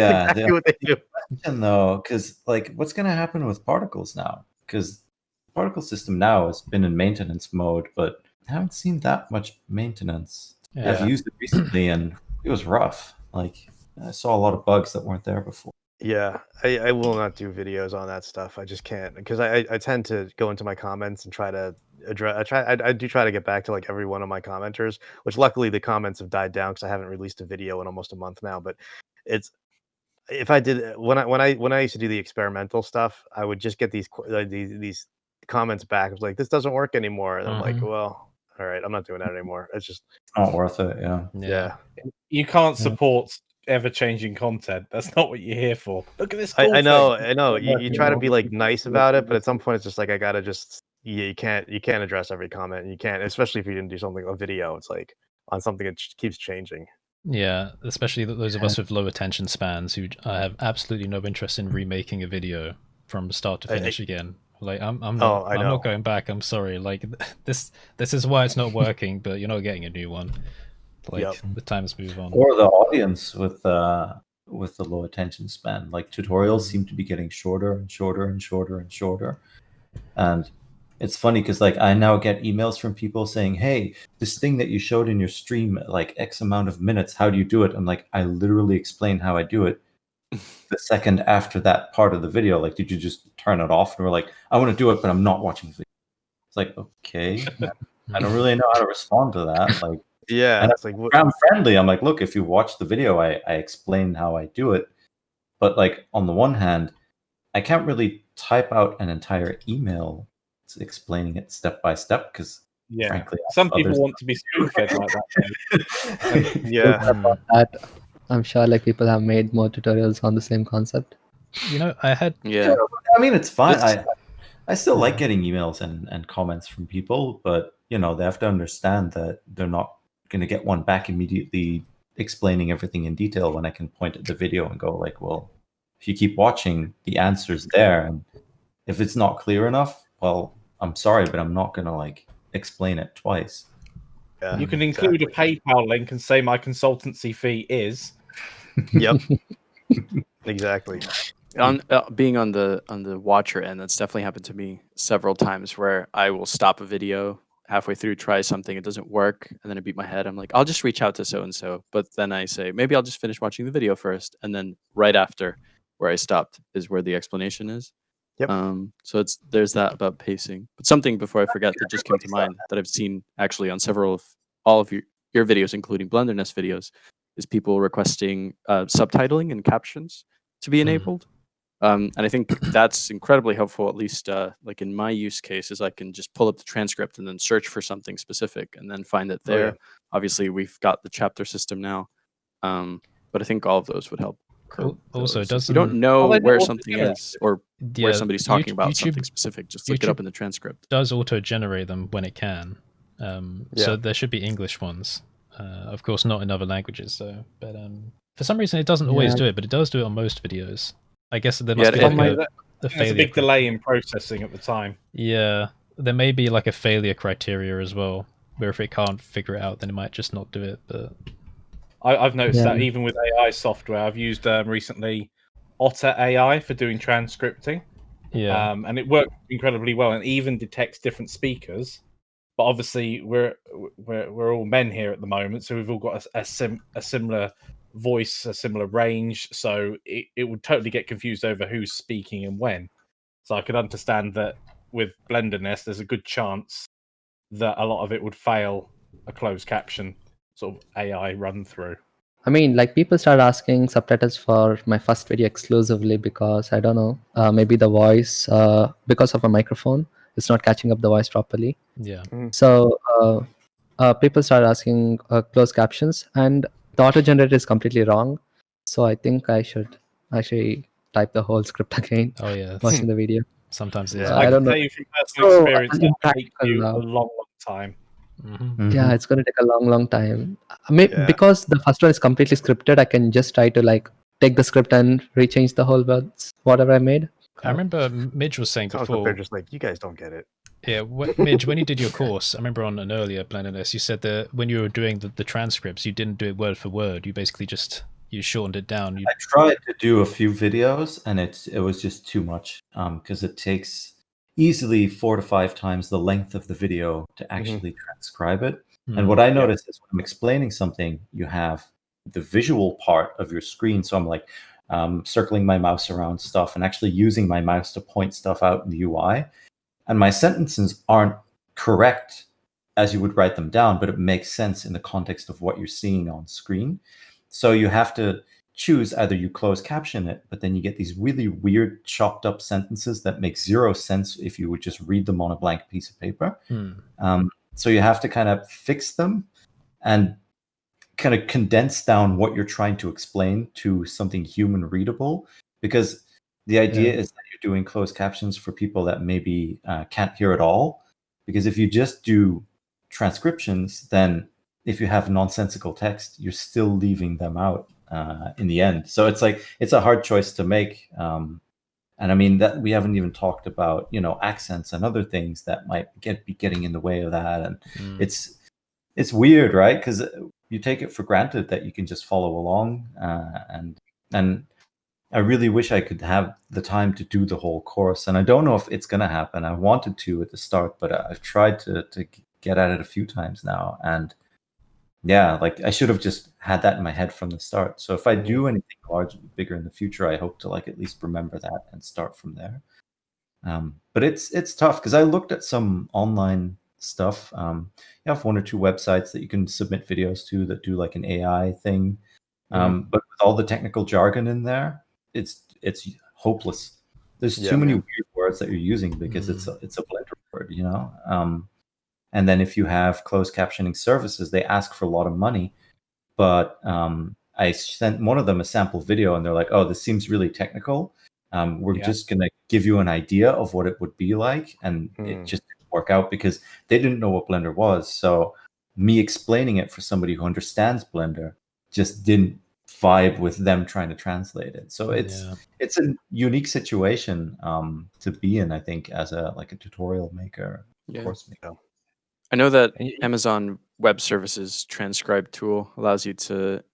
question though, because like what's going to happen with particles now? Because the particle system now has been in maintenance mode, but I haven't seen that much maintenance. I've used it recently and it was rough. Like I saw a lot of bugs that weren't there before. Yeah, I will not do videos on that stuff. I just can't, because I tend to go into my comments and try to address. I do try to get back to like every one of my commenters, which luckily the comments have died down because I haven't released a video in almost a month now. But it's, if I did when I used to do the experimental stuff, I would just get these comments back. I was like, this doesn't work anymore, and I'm like, well, all right, I'm not doing that anymore. It's not worth it. Yeah. You can't support ever-changing content. That's not what you're here for. Look at this. I know. You try to be like nice about it, but at some point it's just like I gotta just you can't address every comment, and you can't, especially if you didn't do something a video. It's like on something that keeps changing. Yeah, especially those of us with low attention spans who have absolutely no interest in remaking a video from start to finish again. Like I'm not going back. I'm sorry. Like this is why it's not working, but you're not getting a new one. Like the times move on. Or the audience with the low attention span. Like tutorials seem to be getting shorter and shorter and shorter and shorter. And it's funny because like I now get emails from people saying, hey, this thing that you showed in your stream at like X amount of minutes, how do you do it? I'm like, I literally explain how I do it the second after that part of the video. Like, did you just turn it off? And we're like, I want to do it, but I'm not watching the video. It's like, okay. I don't really know how to respond to that. Like, yeah, it's like I'm friendly. I'm like, look, if you watch the video, I explain how I do it. But like on the one hand, I can't really type out an entire email explaining it step by step because frankly, some people want to be spoon-fed like that. I'm sure like people have made more tutorials on the same concept. I had I mean, it's fine. I still like getting emails and comments from people, but they have to understand that they're not going to get one back immediately explaining everything in detail when I can point at the video and go like, well, if you keep watching, the answer's there, and if it's not clear enough, well, I'm sorry, but I'm not going to like explain it twice. Yeah, you can include a PayPal link and say my consultancy fee is. Yep. Exactly. On being on the watcher end, that's definitely happened to me several times where I will stop a video halfway through, try something, it doesn't work, and then I beat my head. I'm like, I'll just reach out to so and so, but then I say maybe I'll just finish watching the video first, and then right after where I stopped is where the explanation is. Yep. So there's that about pacing. But something before I forget that just came to mind that I've seen actually on all of your videos, including BlenderNest videos, is people requesting subtitling and captions to be enabled. And I think that's incredibly helpful, at least like in my use case, is I can just pull up the transcript and then search for something specific and then find it there. yeah. Obviously, we've got the chapter system now, but I think all of those would help. Also, it if you don't doesn't. know they where don't something do it. is or where somebody's talking about something specific, just look it up in the transcript. Does auto-generate them when it can. So there should be English ones. Of course, not in other languages, though. But for some reason, it doesn't always do it, but it does do it on most videos. I guess there must be like there's a big delay in processing at the time. Yeah, there may be like a failure criteria as well, where if it can't figure it out, then it might just not do it. But I've noticed that even with AI software, I've used recently Otter AI for doing transcripting. Yeah, and it works incredibly well, and even detects different speakers. But obviously, we're all men here at the moment, so we've all got a similar voice, a similar range. So it would totally get confused over who's speaking and when. So I could understand that with BlenderNest, there's a good chance that a lot of it would fail a closed caption sort of AI run through. I mean, like people start asking subtitles for my first video exclusively because I don't know, maybe the voice, because of a microphone, it's not catching up the voice properly. Yeah. So people start asking closed captions, and the auto generator is completely wrong. So I think I should actually type the whole script again. Oh yeah. Watching the video. Sometimes I don't know. I can tell you from personal experience that will take you a long time. Yeah, it's going to take a long time. Because the first one is completely scripted, I can just try to like take the script and rechange the whole words, whatever I made. I remember Midge was saying before. They're just like, you guys don't get it. Yeah, Midge, when you did your course, I remember on an earlier BlenderNest, you said that when you were doing the transcripts, you didn't do it word for word. You basically you shortened it down. I tried to do a few videos, and it was just too much because it takes easily 4 to 5 times the length of the video to actually transcribe it. And what I noticed is when I'm explaining something, you have the visual part of your screen. So I'm like circling my mouse around stuff and actually using my mouse to point stuff out in the UI. And my sentences aren't correct as you would write them down, but it makes sense in the context of what you're seeing on screen. So you have to choose either you close caption it, but then you get these really weird chopped up sentences that make zero sense if you would just read them on a blank piece of paper. So you have to kind of fix them and kind of condense down what you're trying to explain to something human readable, because the idea is that you're doing closed captions for people that maybe can't hear at all. Because if you just do transcriptions, then if you have nonsensical text, you're still leaving them out in the end. So it's like, it's a hard choice to make. And I mean, that we haven't even talked about, accents and other things that might be getting in the way of that. And it's weird, right? Because you take it for granted that you can just follow along. And I really wish I could have the time to do the whole course. And I don't know if it's going to happen. I wanted to at the start, but I've tried to get at it a few times now. And yeah, like I should have just had that in my head from the start. So if I do anything large, bigger in the future, I hope to like at least remember that and start from there. But it's tough because I looked at some online stuff. You have 1 or 2 websites that you can submit videos to that do like an AI thing. But with all the technical jargon in there, it's hopeless. There's too many weird words that you're using because it's a Blender word, And then if you have closed captioning services, they ask for a lot of money. But I sent one of them a sample video, and they're like, "Oh, this seems really technical. We're just going to give you an idea of what it would be like." And it just didn't work out because they didn't know what Blender was. So me explaining it for somebody who understands Blender just didn't vibe with them trying to translate it. So it's a unique situation to be in, I think, as a tutorial maker, course maker. I know that Amazon Web Services transcribe tool allows you to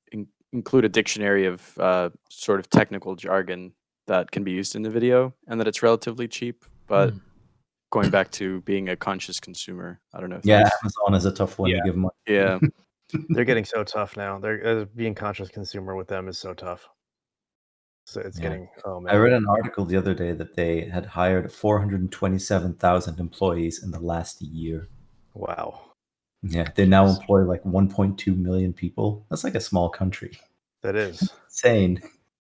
include a dictionary of sort of technical jargon that can be used in the video, and that it's relatively cheap. But going back to being a conscious consumer, I don't know. Amazon is a tough one to give money. Yeah. They're getting so tough now. They're being conscious consumer with them is so tough. So it's getting. Oh man! I read an article the other day that they had hired 427,000 employees in the last year. Wow. Yeah, they now employ like 1.2 million people. That's like a small country. That is insane.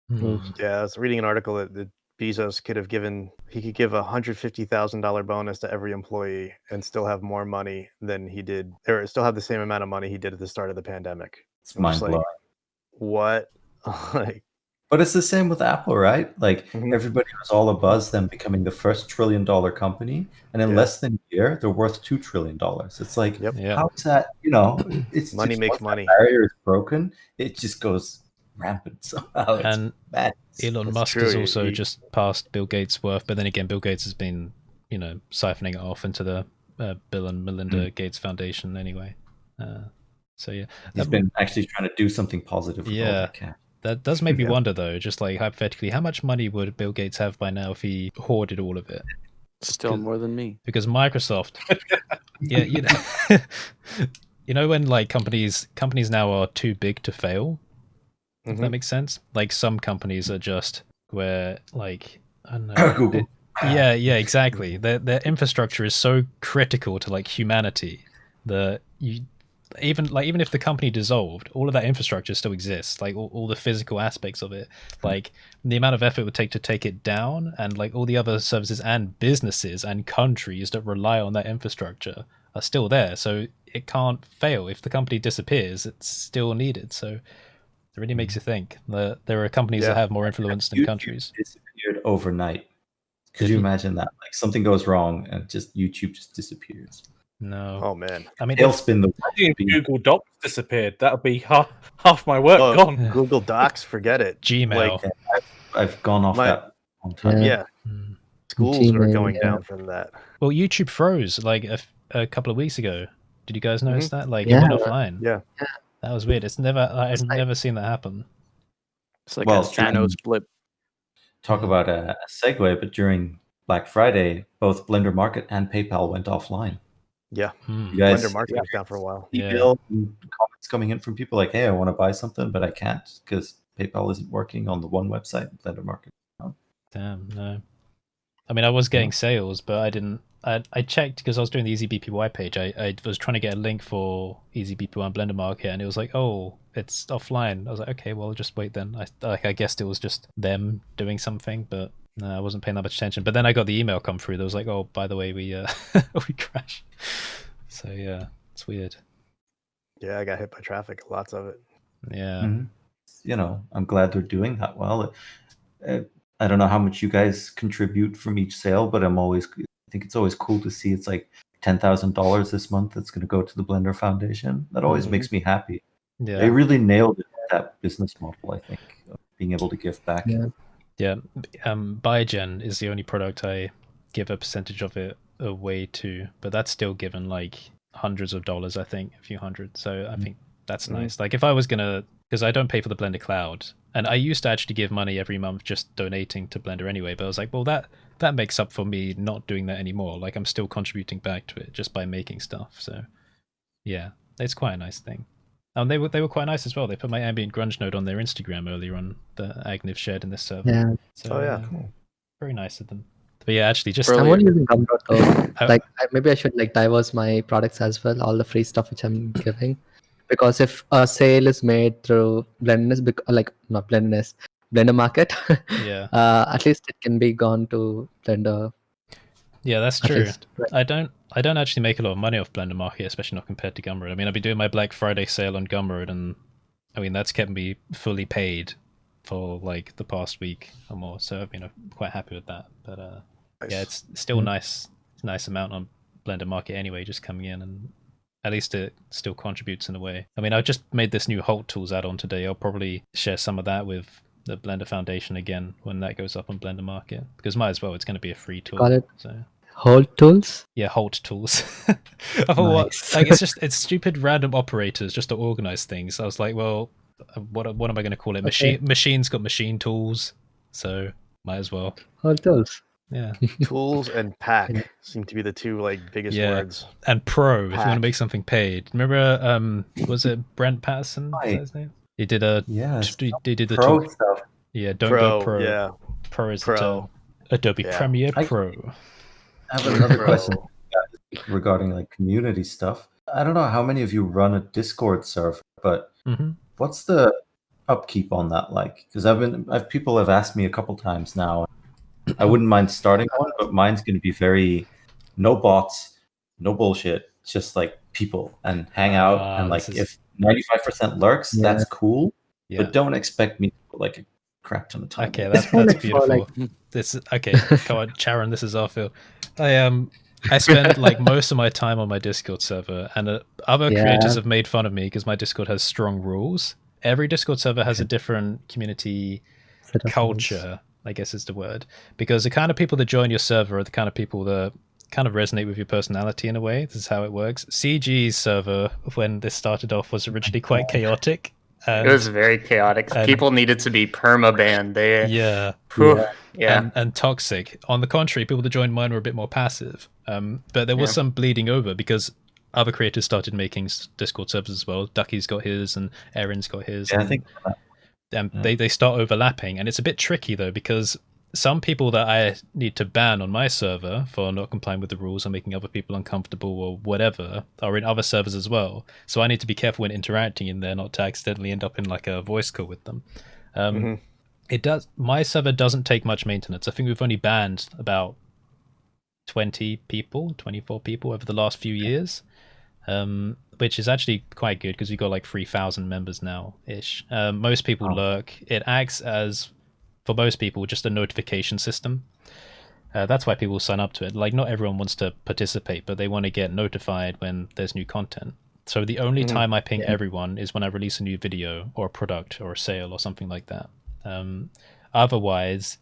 Yeah, I was reading an article that Bezos could give $150,000 bonus to every employee and still have more money than he did, or still have the same amount of money he did at the start of the pandemic. It's mind blowing. What? But it's the same with Apple, right? Like everybody was all abuzz them becoming the first $1 trillion company, and in less than a year, they're worth $2 trillion. It's like, how is that? It's money just, makes money. The barrier is broken. It just goes rampant somehow. And Elon Musk has also just passed Bill Gates' worth, but then again, Bill Gates has been, siphoning it off into the Bill and Melinda Gates Foundation anyway. So yeah, he's been actually trying to do something positive. With all that cash. That does make me wonder, though, just like hypothetically, how much money would Bill Gates have by now if he hoarded all of it? Still more than me. Because Microsoft, when like companies now are too big to fail. If that makes sense. Like some companies are just where like I don't know. Google. Yeah, exactly. Their infrastructure is so critical to like humanity that even if the company dissolved, all of that infrastructure still exists, like all the physical aspects of it, like the amount of effort it would take to take it down, and like all the other services and businesses and countries that rely on that infrastructure are still there, so it can't fail. If the company disappears, it's still needed. So it really makes you think that there are companies that have more influence than countries. Disappeared overnight. Could you imagine that? Like something goes wrong and just YouTube just disappears. No. Oh man. I mean, Google Docs disappeared. That would be half my work gone. Yeah. Google Docs, forget it. Gmail. Like, I've gone off that on time. Yeah. Schools are going down from that. Well, YouTube froze like a couple of weeks ago. Did you guys notice that? Like it went offline. Yeah. That was weird. I've never seen that happen. It's like a Thanos blip. Talk about a segue, but during Black Friday, both Blender Market and PayPal went offline. Yeah, you guys, Blender Market was down for a while. Email and comments coming in from people like, "Hey, I want to buy something, but I can't because PayPal isn't working on the one website, Blender Market." Damn, no. I mean, I was getting sales, but I didn't. I checked because I was doing the EasyBPY page. I was trying to get a link for EasyBPY on Blender Market, and it was like, "Oh, it's offline." I was like, "Okay, well, I'll just wait then." I guessed it was just them doing something, but no, I wasn't paying that much attention. But then I got the email come through that was like, "Oh, by the way, we we crashed." So yeah, it's weird. Yeah, I got hit by traffic, lots of it. Yeah. I'm glad they're doing that well. I don't know how much you guys contribute from each sale, but I think it's always cool to see it's like $10,000 this month that's going to go to the Blender Foundation. That always makes me happy. Yeah. They really nailed it, that business model, I think, of being able to give back. Yeah. Biogen is the only product I give a percentage of it away to, but that's still given like hundreds of dollars, I think, a few hundred. So I think that's nice. Like if I was gonna, because I don't pay for the Blender Cloud, and I used to actually give money every month just donating to Blender anyway, but I was like, well, that makes up for me not doing that anymore. Like I'm still contributing back to it just by making stuff. So yeah, it's quite a nice thing. And they were quite nice as well. They put my ambient grunge node on their Instagram earlier on that Agnew shared in this server. Yeah. So, cool. Very nice of them. But yeah, actually, just I'm only using Gumroad though. Like maybe I should like diverse my products as well, all the free stuff which I'm giving. Because if a sale is made through BlenderNest, like not BlenderNest, Blender Market, yeah, at least it can be gone to Blender. Yeah, that's true. Least, right. I don't actually make a lot of money off Blender Market, especially not compared to Gumroad. I mean, I've been doing my Black Friday sale on Gumroad, and I mean that's kept me fully paid for like the past week or more. So I've been quite happy with that. But nice. Yeah, it's still nice amount on Blender Market anyway, just coming in, and at least it still contributes in a way. I mean, I just made this new Halt Tools add-on today. I'll probably share some of that with the Blender Foundation again when that goes up on Blender Market, because might as well, it's going to be a free tool. Got it. So Halt Tools? Yeah, Halt Tools. Nice. Like it's stupid random operators just to organize things. I was like, well, what am I going to call it? Machine's got machine tools, so might as well. Halt Tools. Yeah. Tools and pack seem to be the two like biggest words. And pro, pack. If you want to make something paid. Remember, was it Brent Patterson? Is that his name? He did he did the pro stuff. Yeah, don't go pro. Yeah. Pro is the Adobe Premiere Pro. I have another question regarding like community stuff. I don't know how many of you run a Discord server, but Mm-hmm. what's the upkeep on that like? Because people have asked me a couple times now. I wouldn't mind starting one, but mine's going to be very no bots, no bullshit, just like people and hang out. And like if 95% lurks, that's cool. Yeah. But don't expect me to put like a crap ton of time. Okay, that's beautiful. Come on, Charan, this is our feel. I spend like most of my time on my Discord server, and other creators have made fun of me because my Discord has strong rules. Every Discord server has a different community culture, I guess is the word, because the kind of people that join your server are the kind of people that kind of resonate with your personality in a way. This is how it works. CG's server, when this started off, was originally quite chaotic. It was very chaotic. People needed to be perma-banned. And toxic. On the contrary, people that joined mine were a bit more passive. But there was some bleeding over because other creators started making Discord servers as well. Ducky's got his and Aaron's got his. Yeah, I think they start overlapping, and it's a bit tricky though because some people that I need to ban on my server for not complying with the rules or making other people uncomfortable or whatever are in other servers as well. So I need to be careful when interacting in there not to accidentally end up in like a voice call with them. My server doesn't take much maintenance. I think we've only banned about 24 people over the last few years, which is actually quite good because we've got like 3,000 members now ish. Most people lurk. It acts as, for most people, just a notification system. That's why people sign up to it. Like, not everyone wants to participate, but they want to get notified when there's new content. So the only time I ping everyone is when I release a new video or a product or a sale or something like that. Otherwise,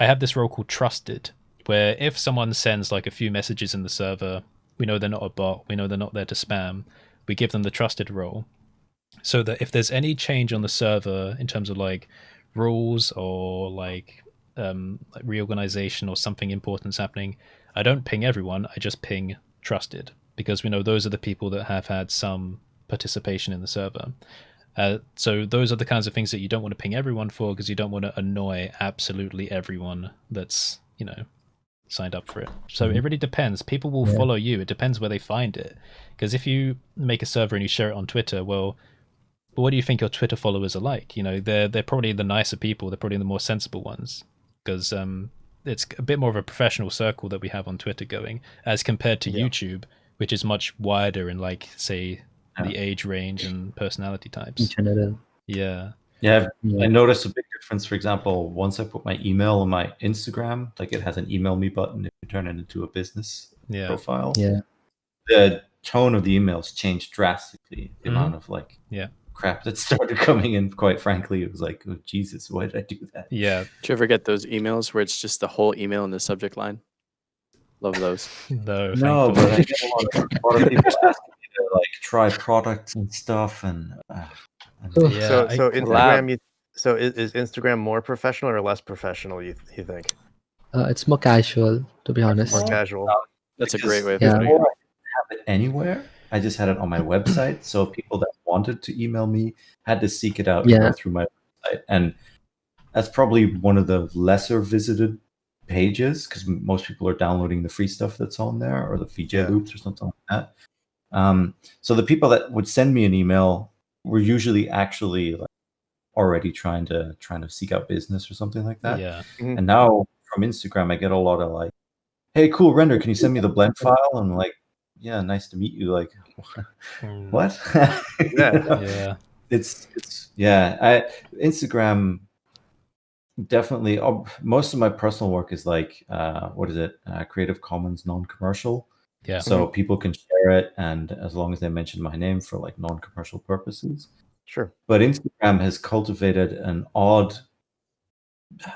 I have this role called trusted, where if someone sends like a few messages in the server, we know they're not a bot, we know they're not there to spam, we give them the trusted role. So that if there's any change on the server in terms of like rules or like reorganization or something important's happening, I don't ping everyone, I just ping trusted, because we know those are the people that have had some participation in the server. So those are the kinds of things that you don't want to ping everyone for, because you don't want to annoy absolutely everyone that's, signed up for it. So it really depends. People will follow you. It depends where they find it. Because if you make a server and you share it on Twitter, well, what do you think your Twitter followers are like? They're probably the nicer people. They're probably the more sensible ones, because it's a bit more of a professional circle that we have on Twitter going, as compared to YouTube, which is much wider in, like, say, the age range and personality types. In general. I noticed a big difference. For example, once I put my email on my Instagram, like, it has an email me button if you turn it into a business profile. The tone of the emails changed drastically. The amount of crap that started coming in, quite frankly, it was like, oh Jesus, why did I do that? Do you ever get those emails where it's just the whole email in the subject line? Love those. No, but I get a lot of people asking me to like try products and stuff, and so Instagram. So is Instagram more professional or less professional? You think? It's more casual, to be honest. More casual. That's a great way of putting it. Before I didn't have it anywhere. I just had it on my website, so people that wanted to email me had to seek it out and go through my website, and that's probably one of the lesser visited pages because most people are downloading the free stuff that's on there, or the VJ loops or something like that. So the people that would send me an email were usually actually like already trying to seek out business or something like that. And now from Instagram, I get a lot of like, "Hey, cool render, can you send me the blend file?" And I'm like, "Yeah, nice to meet you." Like, what? It's Instagram. Definitely, most of my personal work is like, Creative Commons non-commercial. So people can share it, and as long as they mention my name for like non-commercial purposes. Sure. But Instagram has cultivated an odd,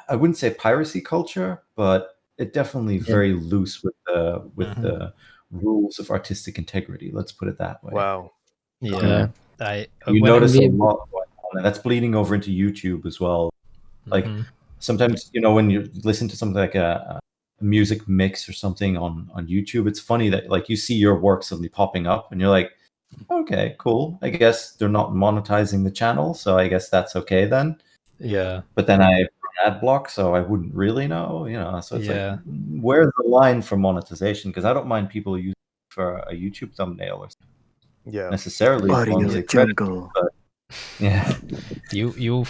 I wouldn't say piracy culture, but it definitely very loose with the rules of artistic integrity. Let's put it that way. Wow. You notice a lot, and that's bleeding over into YouTube as well. Like sometimes, when you listen to something like a music mix or something on YouTube, it's funny that like you see your work suddenly popping up, and you're like, okay, cool. I guess they're not monetizing the channel, so I guess that's okay then. But then I ad block, so I wouldn't really know, So it's like, where's the line for monetization? Because I don't mind people using it for a YouTube thumbnail or something. necessarily belongs to credit, but yeah, you'll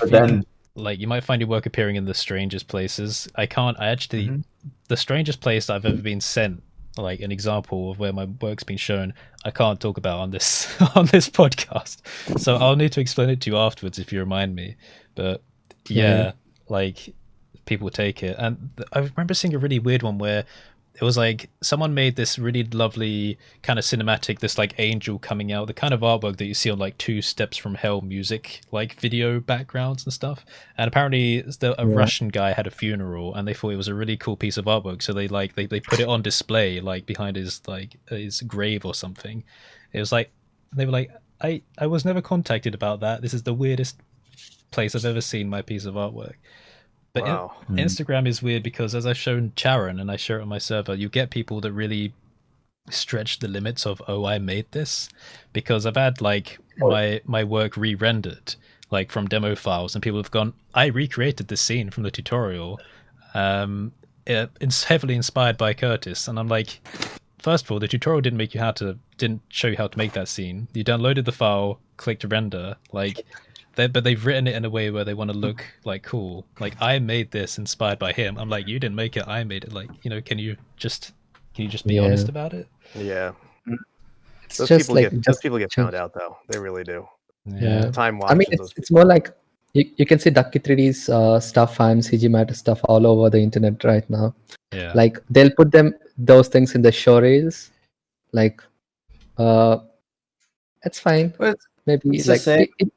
like you might find your work appearing in the strangest places. I actually the strangest place I've ever been sent, like an example of where my work's been shown, I can't talk about on this on this podcast. So I'll need to explain it to you afterwards if you remind me. But yeah, like people take it. And I remember seeing a really weird one where it was like someone made this really lovely kind of cinematic, this like angel coming out, the kind of artwork that you see on like 2 Steps from Hell music, like video backgrounds and stuff. And apparently a Russian guy had a funeral and they thought it was a really cool piece of artwork. So they put it on display, like behind his grave or something. It was like, they were like, I was never contacted about that. This is the weirdest place I've ever seen my piece of artwork. But Instagram is weird because, as I've shown Charan and I share it on my server, you get people that really stretch the limits of, oh, I made this. Because I've had like my work re-rendered, like from demo files, and people have gone, I recreated this scene from the tutorial. It's heavily inspired by Curtis, and I'm like, first of all, the tutorial didn't show you how to make that scene. You downloaded the file, clicked render, like. But they've written it in a way where they want to look like cool. Like, I made this inspired by him. I'm like, you didn't make it, I made it. Like, can you just be honest about it? Yeah. Those people get found out though. They really do. Yeah. Time I mean, it's more like you can see Ducky 3D's stuff and CG Matter stuff all over the internet right now. Yeah. Like they'll put those things in the show reels. Like, it's fine. But maybe it's like the same.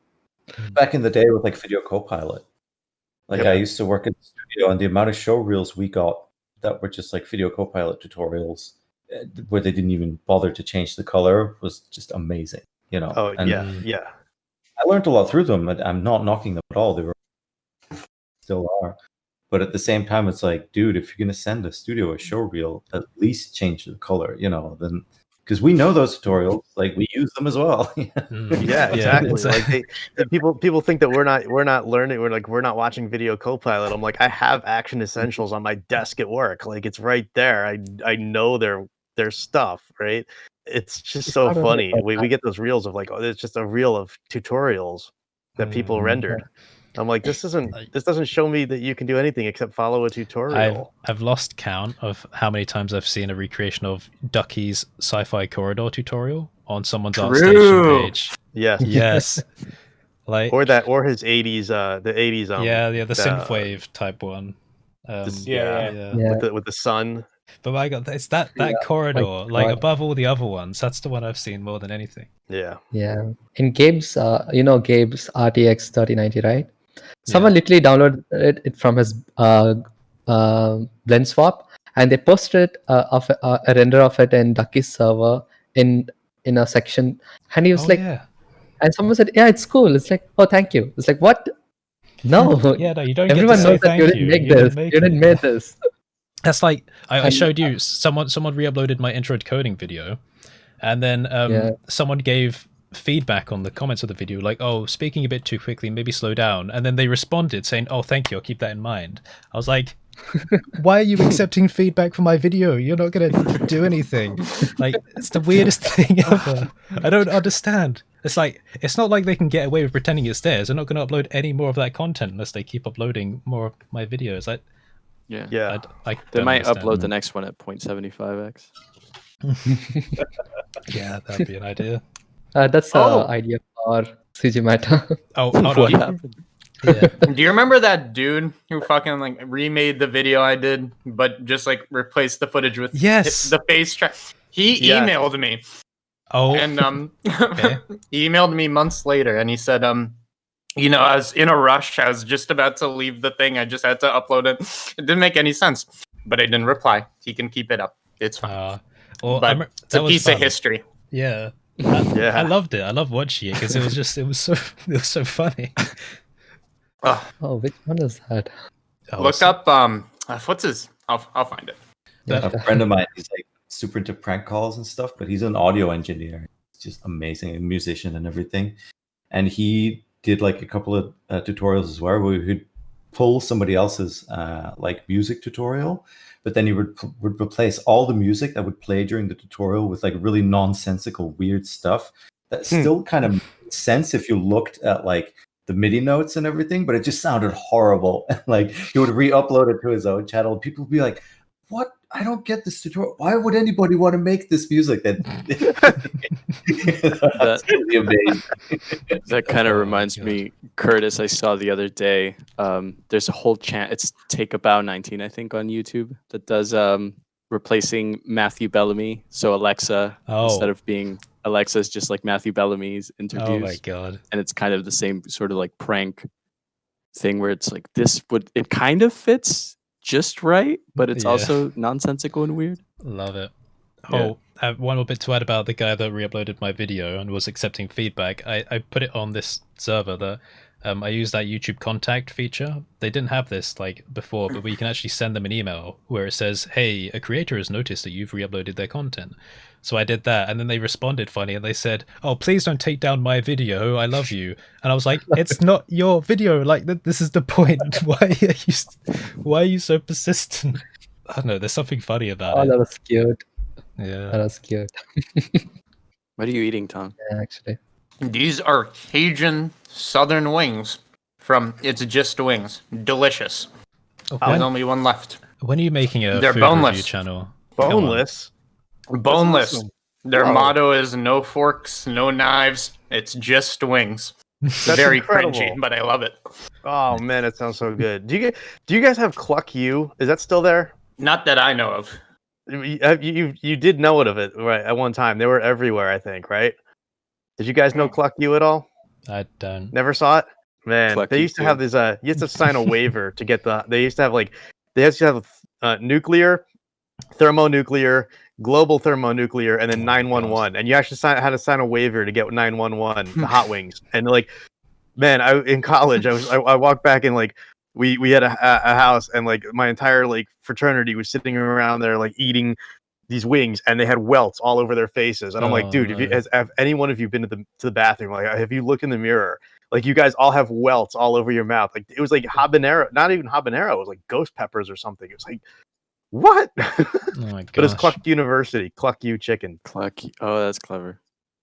Back in the day with like Video Copilot, like I used to work in the studio, and the amount of show reels we got that were just like Video Copilot tutorials where they didn't even bother to change the color was just amazing, I learned a lot through them. I'm not knocking them at all. They still are, but at the same time, it's like, dude, if you're gonna send a studio a show reel, at least change the color, then. Because we know those tutorials, like we use them as well. Yeah, exactly. Like people think that we're not learning. We're not watching Video Copilot. I'm like, I have Action Essentials on my desk at work. Like it's right there. I know their stuff, right? It's just so funny. We get those reels of like, it's just a reel of tutorials that people rendered. I'm like, this doesn't show me that you can do anything except follow a tutorial. I've lost count of how many times I've seen a recreation of Ducky's Sci-Fi Corridor tutorial on someone's ArtStation page. Yes. Like or his 80s the 80s the synthwave type one. With the sun. But my God, it's that corridor, like above all the other ones. That's the one I've seen more than anything. Yeah. In Gabe's, Gabe's RTX 3090, right? Someone literally downloaded it from his blend swap, and they posted of a render of it in Ducky's server in a section, and he was and someone said, "Yeah, it's cool." It's like, "Oh, thank you." It's like, "What? No, no, you don't. Everyone knows that you didn't make this. You didn't make this." That's like I showed you. Someone re-uploaded my intro to coding video, and then someone gave feedback on the comments of the video, like, "Oh, speaking a bit too quickly, maybe slow down." And then they responded saying, "Oh, thank you, I'll keep that in mind." I was like, "Why are you accepting feedback from my video? You're not gonna do anything." Like, it's the weirdest thing ever. I don't understand. It's like, it's not like they can get away with pretending it's theirs. They're not going to upload any more of that content unless they keep uploading more of my videos. They might upload the next one at 0.75x. Yeah, that'd be an idea. That's an idea for CG Matter. What happened? Yeah. Do you remember that dude who fucking like remade the video I did, but just like replaced the footage with the face track? He emailed me. Oh, and he emailed me months later, and he said, I was in a rush. I was just about to leave the thing. I just had to upload it. It didn't make any sense, but I didn't reply. He can keep it up. It's fine. But it's a piece of history. Yeah. I loved it. I loved watching it because it was so funny. Which one is that? Look up what's his? I'll find it. A friend of mine, he's like super into prank calls and stuff, but he's an audio engineer. It's just amazing, a musician and everything. And he did like a couple of tutorials as well, where we would pull somebody else's like music tutorial, but then he would replace all the music that would play during the tutorial with like really nonsensical, weird stuff that still kind of made sense if you looked at like the MIDI notes and everything, but it just sounded horrible. Like he would re-upload it to his own channel. People would be like, "What? I don't get this tutorial. Why would anybody want to make this music?" That's really amazing. That kind of reminds me, Curtis. I saw the other day. There's a whole chant. It's Take a Bow 19, I think, on YouTube that does replacing Matthew Bellamy. So Alexa, instead of being Alexa, is just like Matthew Bellamy's interviews. Oh my god! And it's kind of the same sort of like prank thing where it's like it kind of fits just right, but it's also nonsensical and weird. Love it. I have one more bit to add about the guy that re-uploaded my video and was accepting feedback. I put it on this server that I use that YouTube contact feature. They didn't have this like before, but we can actually send them an email where it says, "Hey, a creator has noticed that you've re-uploaded their content." So I did that, and then they responded funny, and they said, "Oh, please don't take down my video. I love you." And I was like, "It's not your video. Like this is the point. Why are you so persistent?" I don't know. There's something funny about it. Oh, that was cute. Yeah, that was cute. What are you eating, Tom? Yeah, actually. These are Cajun Southern wings from It's Just Wings. Delicious. There's only one left. When are you making a They're food boneless. review channel? Boneless? Boneless. Awesome. Their motto is no forks, no knives. It's just wings. It's That's very incredible. cringy, but I love it. Oh man, it sounds so good. Do you guys have Cluck You? Is that still there? Not that I know of. You did know of it right at one time. They were everywhere, I think, right? Did you guys know Cluck You at all? I don't. Never saw it? Man, Cluck they You used to too. have this you used to sign a waiver to get they used to have nuclear, thermonuclear, global thermonuclear, and then 911. And you actually had to sign a waiver to get 911, the hot wings. And like, man, in college I walked back and like we had a house, and like my entire like fraternity was sitting around there like eating these wings, and they had welts all over their faces. And I'm like, dude, have any one of you been to the bathroom? Like, have you looked in the mirror? Like, you guys all have welts all over your mouth. Like, it was like habanero, not even habanero. It was like ghost peppers or something. It was like, what? Oh my gosh. But it's Cluck University, Cluck You Chicken. Cluck. Oh, that's clever.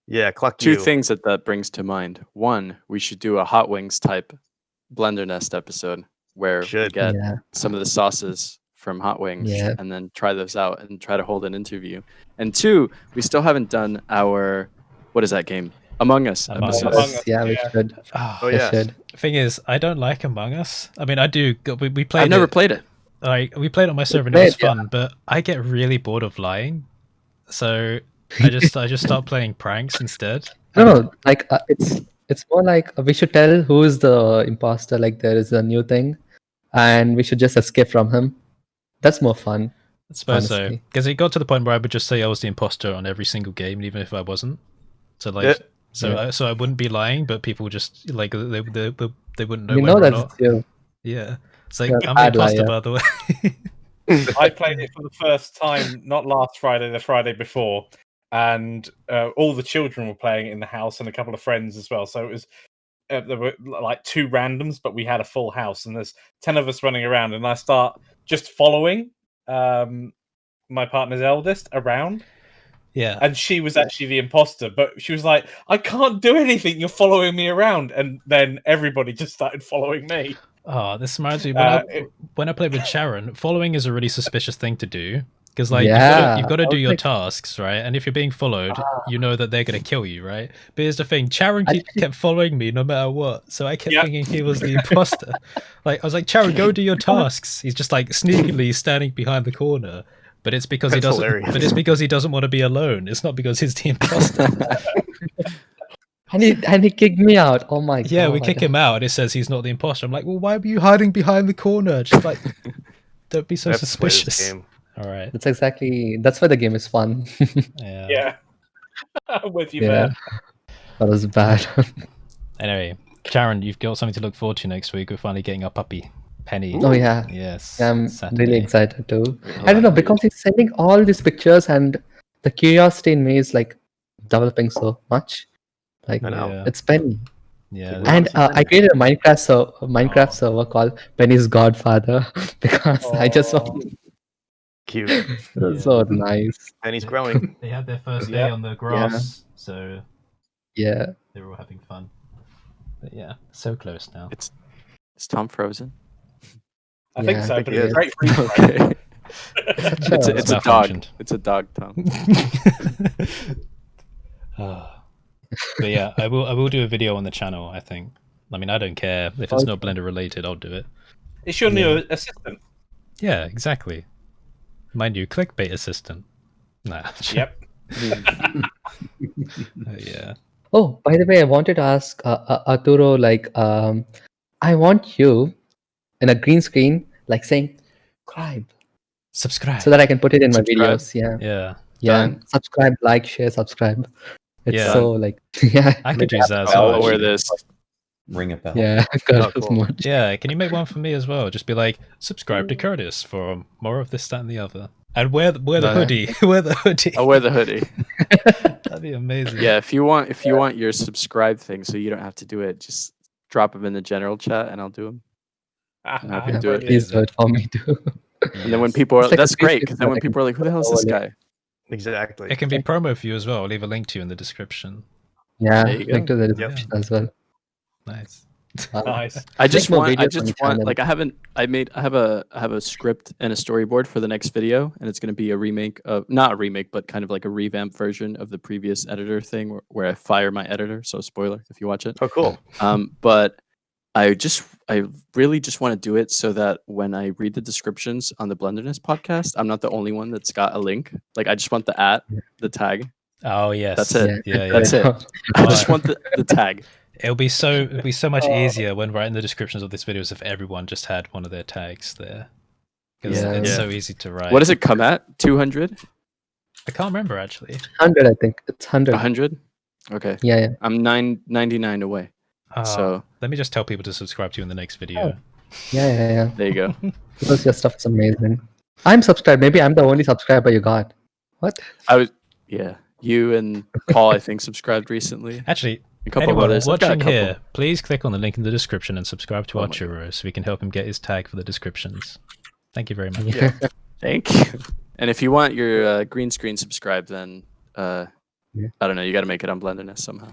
Yeah, Cluck You. Two things that brings to mind. One, we should do a hot wings type BlenderNest episode where we get some of the sauces from Hot Wings and then try those out and try to hold an interview. And two, we still haven't done our, what is that game? Among Us episode. Yeah, we should. Oh yeah. Thing is, I don't like Among Us. I mean, I do. We played. I've never played it. Like, we played on my server and it was fun, but I get really bored of lying, so I just start playing pranks instead. No, like it's more like we should tell who is the imposter. Like, there is a new thing, and we should just escape from him. That's more fun. I suppose so, because it got to the point where I would just say I was the imposter on every single game, even if I wasn't. So like, so I wouldn't be lying, but people just like they wouldn't know. You know that's you. Yeah, it's like I'm the imposter, by the way. I played it for the first time, not last Friday, the Friday before, and all the children were playing it in the house, and a couple of friends as well. So it was there were like two randoms, but we had a full house, and there's 10 of us running around, and I start just following my partner's eldest around. Yeah, and she was actually the imposter, but she was like, "I can't do anything. You're following me around," and then everybody just started following me. Oh, this reminds me when I played with Charan, following is a really suspicious thing to do because like you've got to do your tasks, right? And if you're being followed, you know that they're going to kill you, right? But here's the thing: Charan kept following me no matter what, so I kept thinking he was the imposter. Like I was like, "Charan, go do your tasks." He's just like sneakily standing behind the corner. But it's because he doesn't. Hilarious. But it's because he doesn't want to be alone. It's not because he's the imposter. and he kicked me out. Oh my god! Yeah, we kick him out, and it says he's not the imposter. I'm like, well, why were you hiding behind the corner? Just like, don't be so suspicious. All right. That's why the game is fun. Yeah. I'm with you, man. That was bad. Anyway, Charan, you've got something to look forward to next week. We're finally getting our puppy. Penny. Oh yeah. Yes. I'm Saturday. really excited too. I don't know, because he's sending all these pictures and the curiosity in me is like developing so much. Like it's Penny. Yeah. And I created a Minecraft server called Penny's Godfather because I just want cute. So nice. Penny's growing. They had their first day on the grass, so Yeah. They were all having fun. But yeah, so close now. Is Tom frozen? I think so, but it's is. great freeze frame. Okay. It's a dog. It's a dog, Tom. But yeah, I will do a video on the channel, I think. I mean, I don't care. If it's not Blender related, I'll do it. It's your new assistant. Yeah, exactly. My new clickbait assistant. Nah. Yep. Yeah. Oh, by the way, I wanted to ask Arturo, like, I want you in a green screen, like saying, subscribe, so that I can put it in my videos. Yeah. Done. Subscribe, like, share, subscribe. It's so like, yeah. I could use that as well. well. I'll wear this. Ring a bell. Yeah. Cool. Yeah, can you make one for me as well? Just be like, subscribe to Curtis for more of this, that, and the other. And wear the hoodie. Wear the hoodie. I'll wear the hoodie. That'd be amazing. Yeah, if you want your subscribe thing, so you don't have to do it, just drop them in the general chat, and I'll do them. I'm happy to do it. Please do it for me too. And then when people are, that's great, because then when people are like, "Who the hell is this guy?" Exactly. It can be promo for you as well. I'll leave a link to you in the description. Yeah, link to the description as well. Nice. Nice. I just want like I have a script and a storyboard for the next video, and it's going to be a remake of, not a remake, but kind of like a revamped version of the previous editor thing where I fire my editor. So spoiler if you watch it. Oh, cool. But I really just want to do it so that when I read the descriptions on the BlenderNest podcast, I'm not the only one that's got a link. Like I just want the tag. Oh yes. That's it. Yeah. That's it. I just want the tag. It'll be so much easier when writing the descriptions of these videos if everyone just had one of their tags there. Because it's so easy to write. What does it come at? 200? I can't remember actually. 100, I think. It's 100. 100? Okay. Yeah. I'm 99 away. So let me just tell people to subscribe to you in the next video. Yeah. There you go. Because your stuff is amazing. I'm subscribed. Maybe I'm the only subscriber you got. What? You and Paul, I think, subscribed recently. Actually, a couple anyone of others. watching here, please click on the link in the description and subscribe to Arturo so we can help him get his tag for the descriptions. Thank you very much. Yeah. Thank you. And if you want your green screen subscribe, then I don't know, you got to make it on BlenderNest somehow.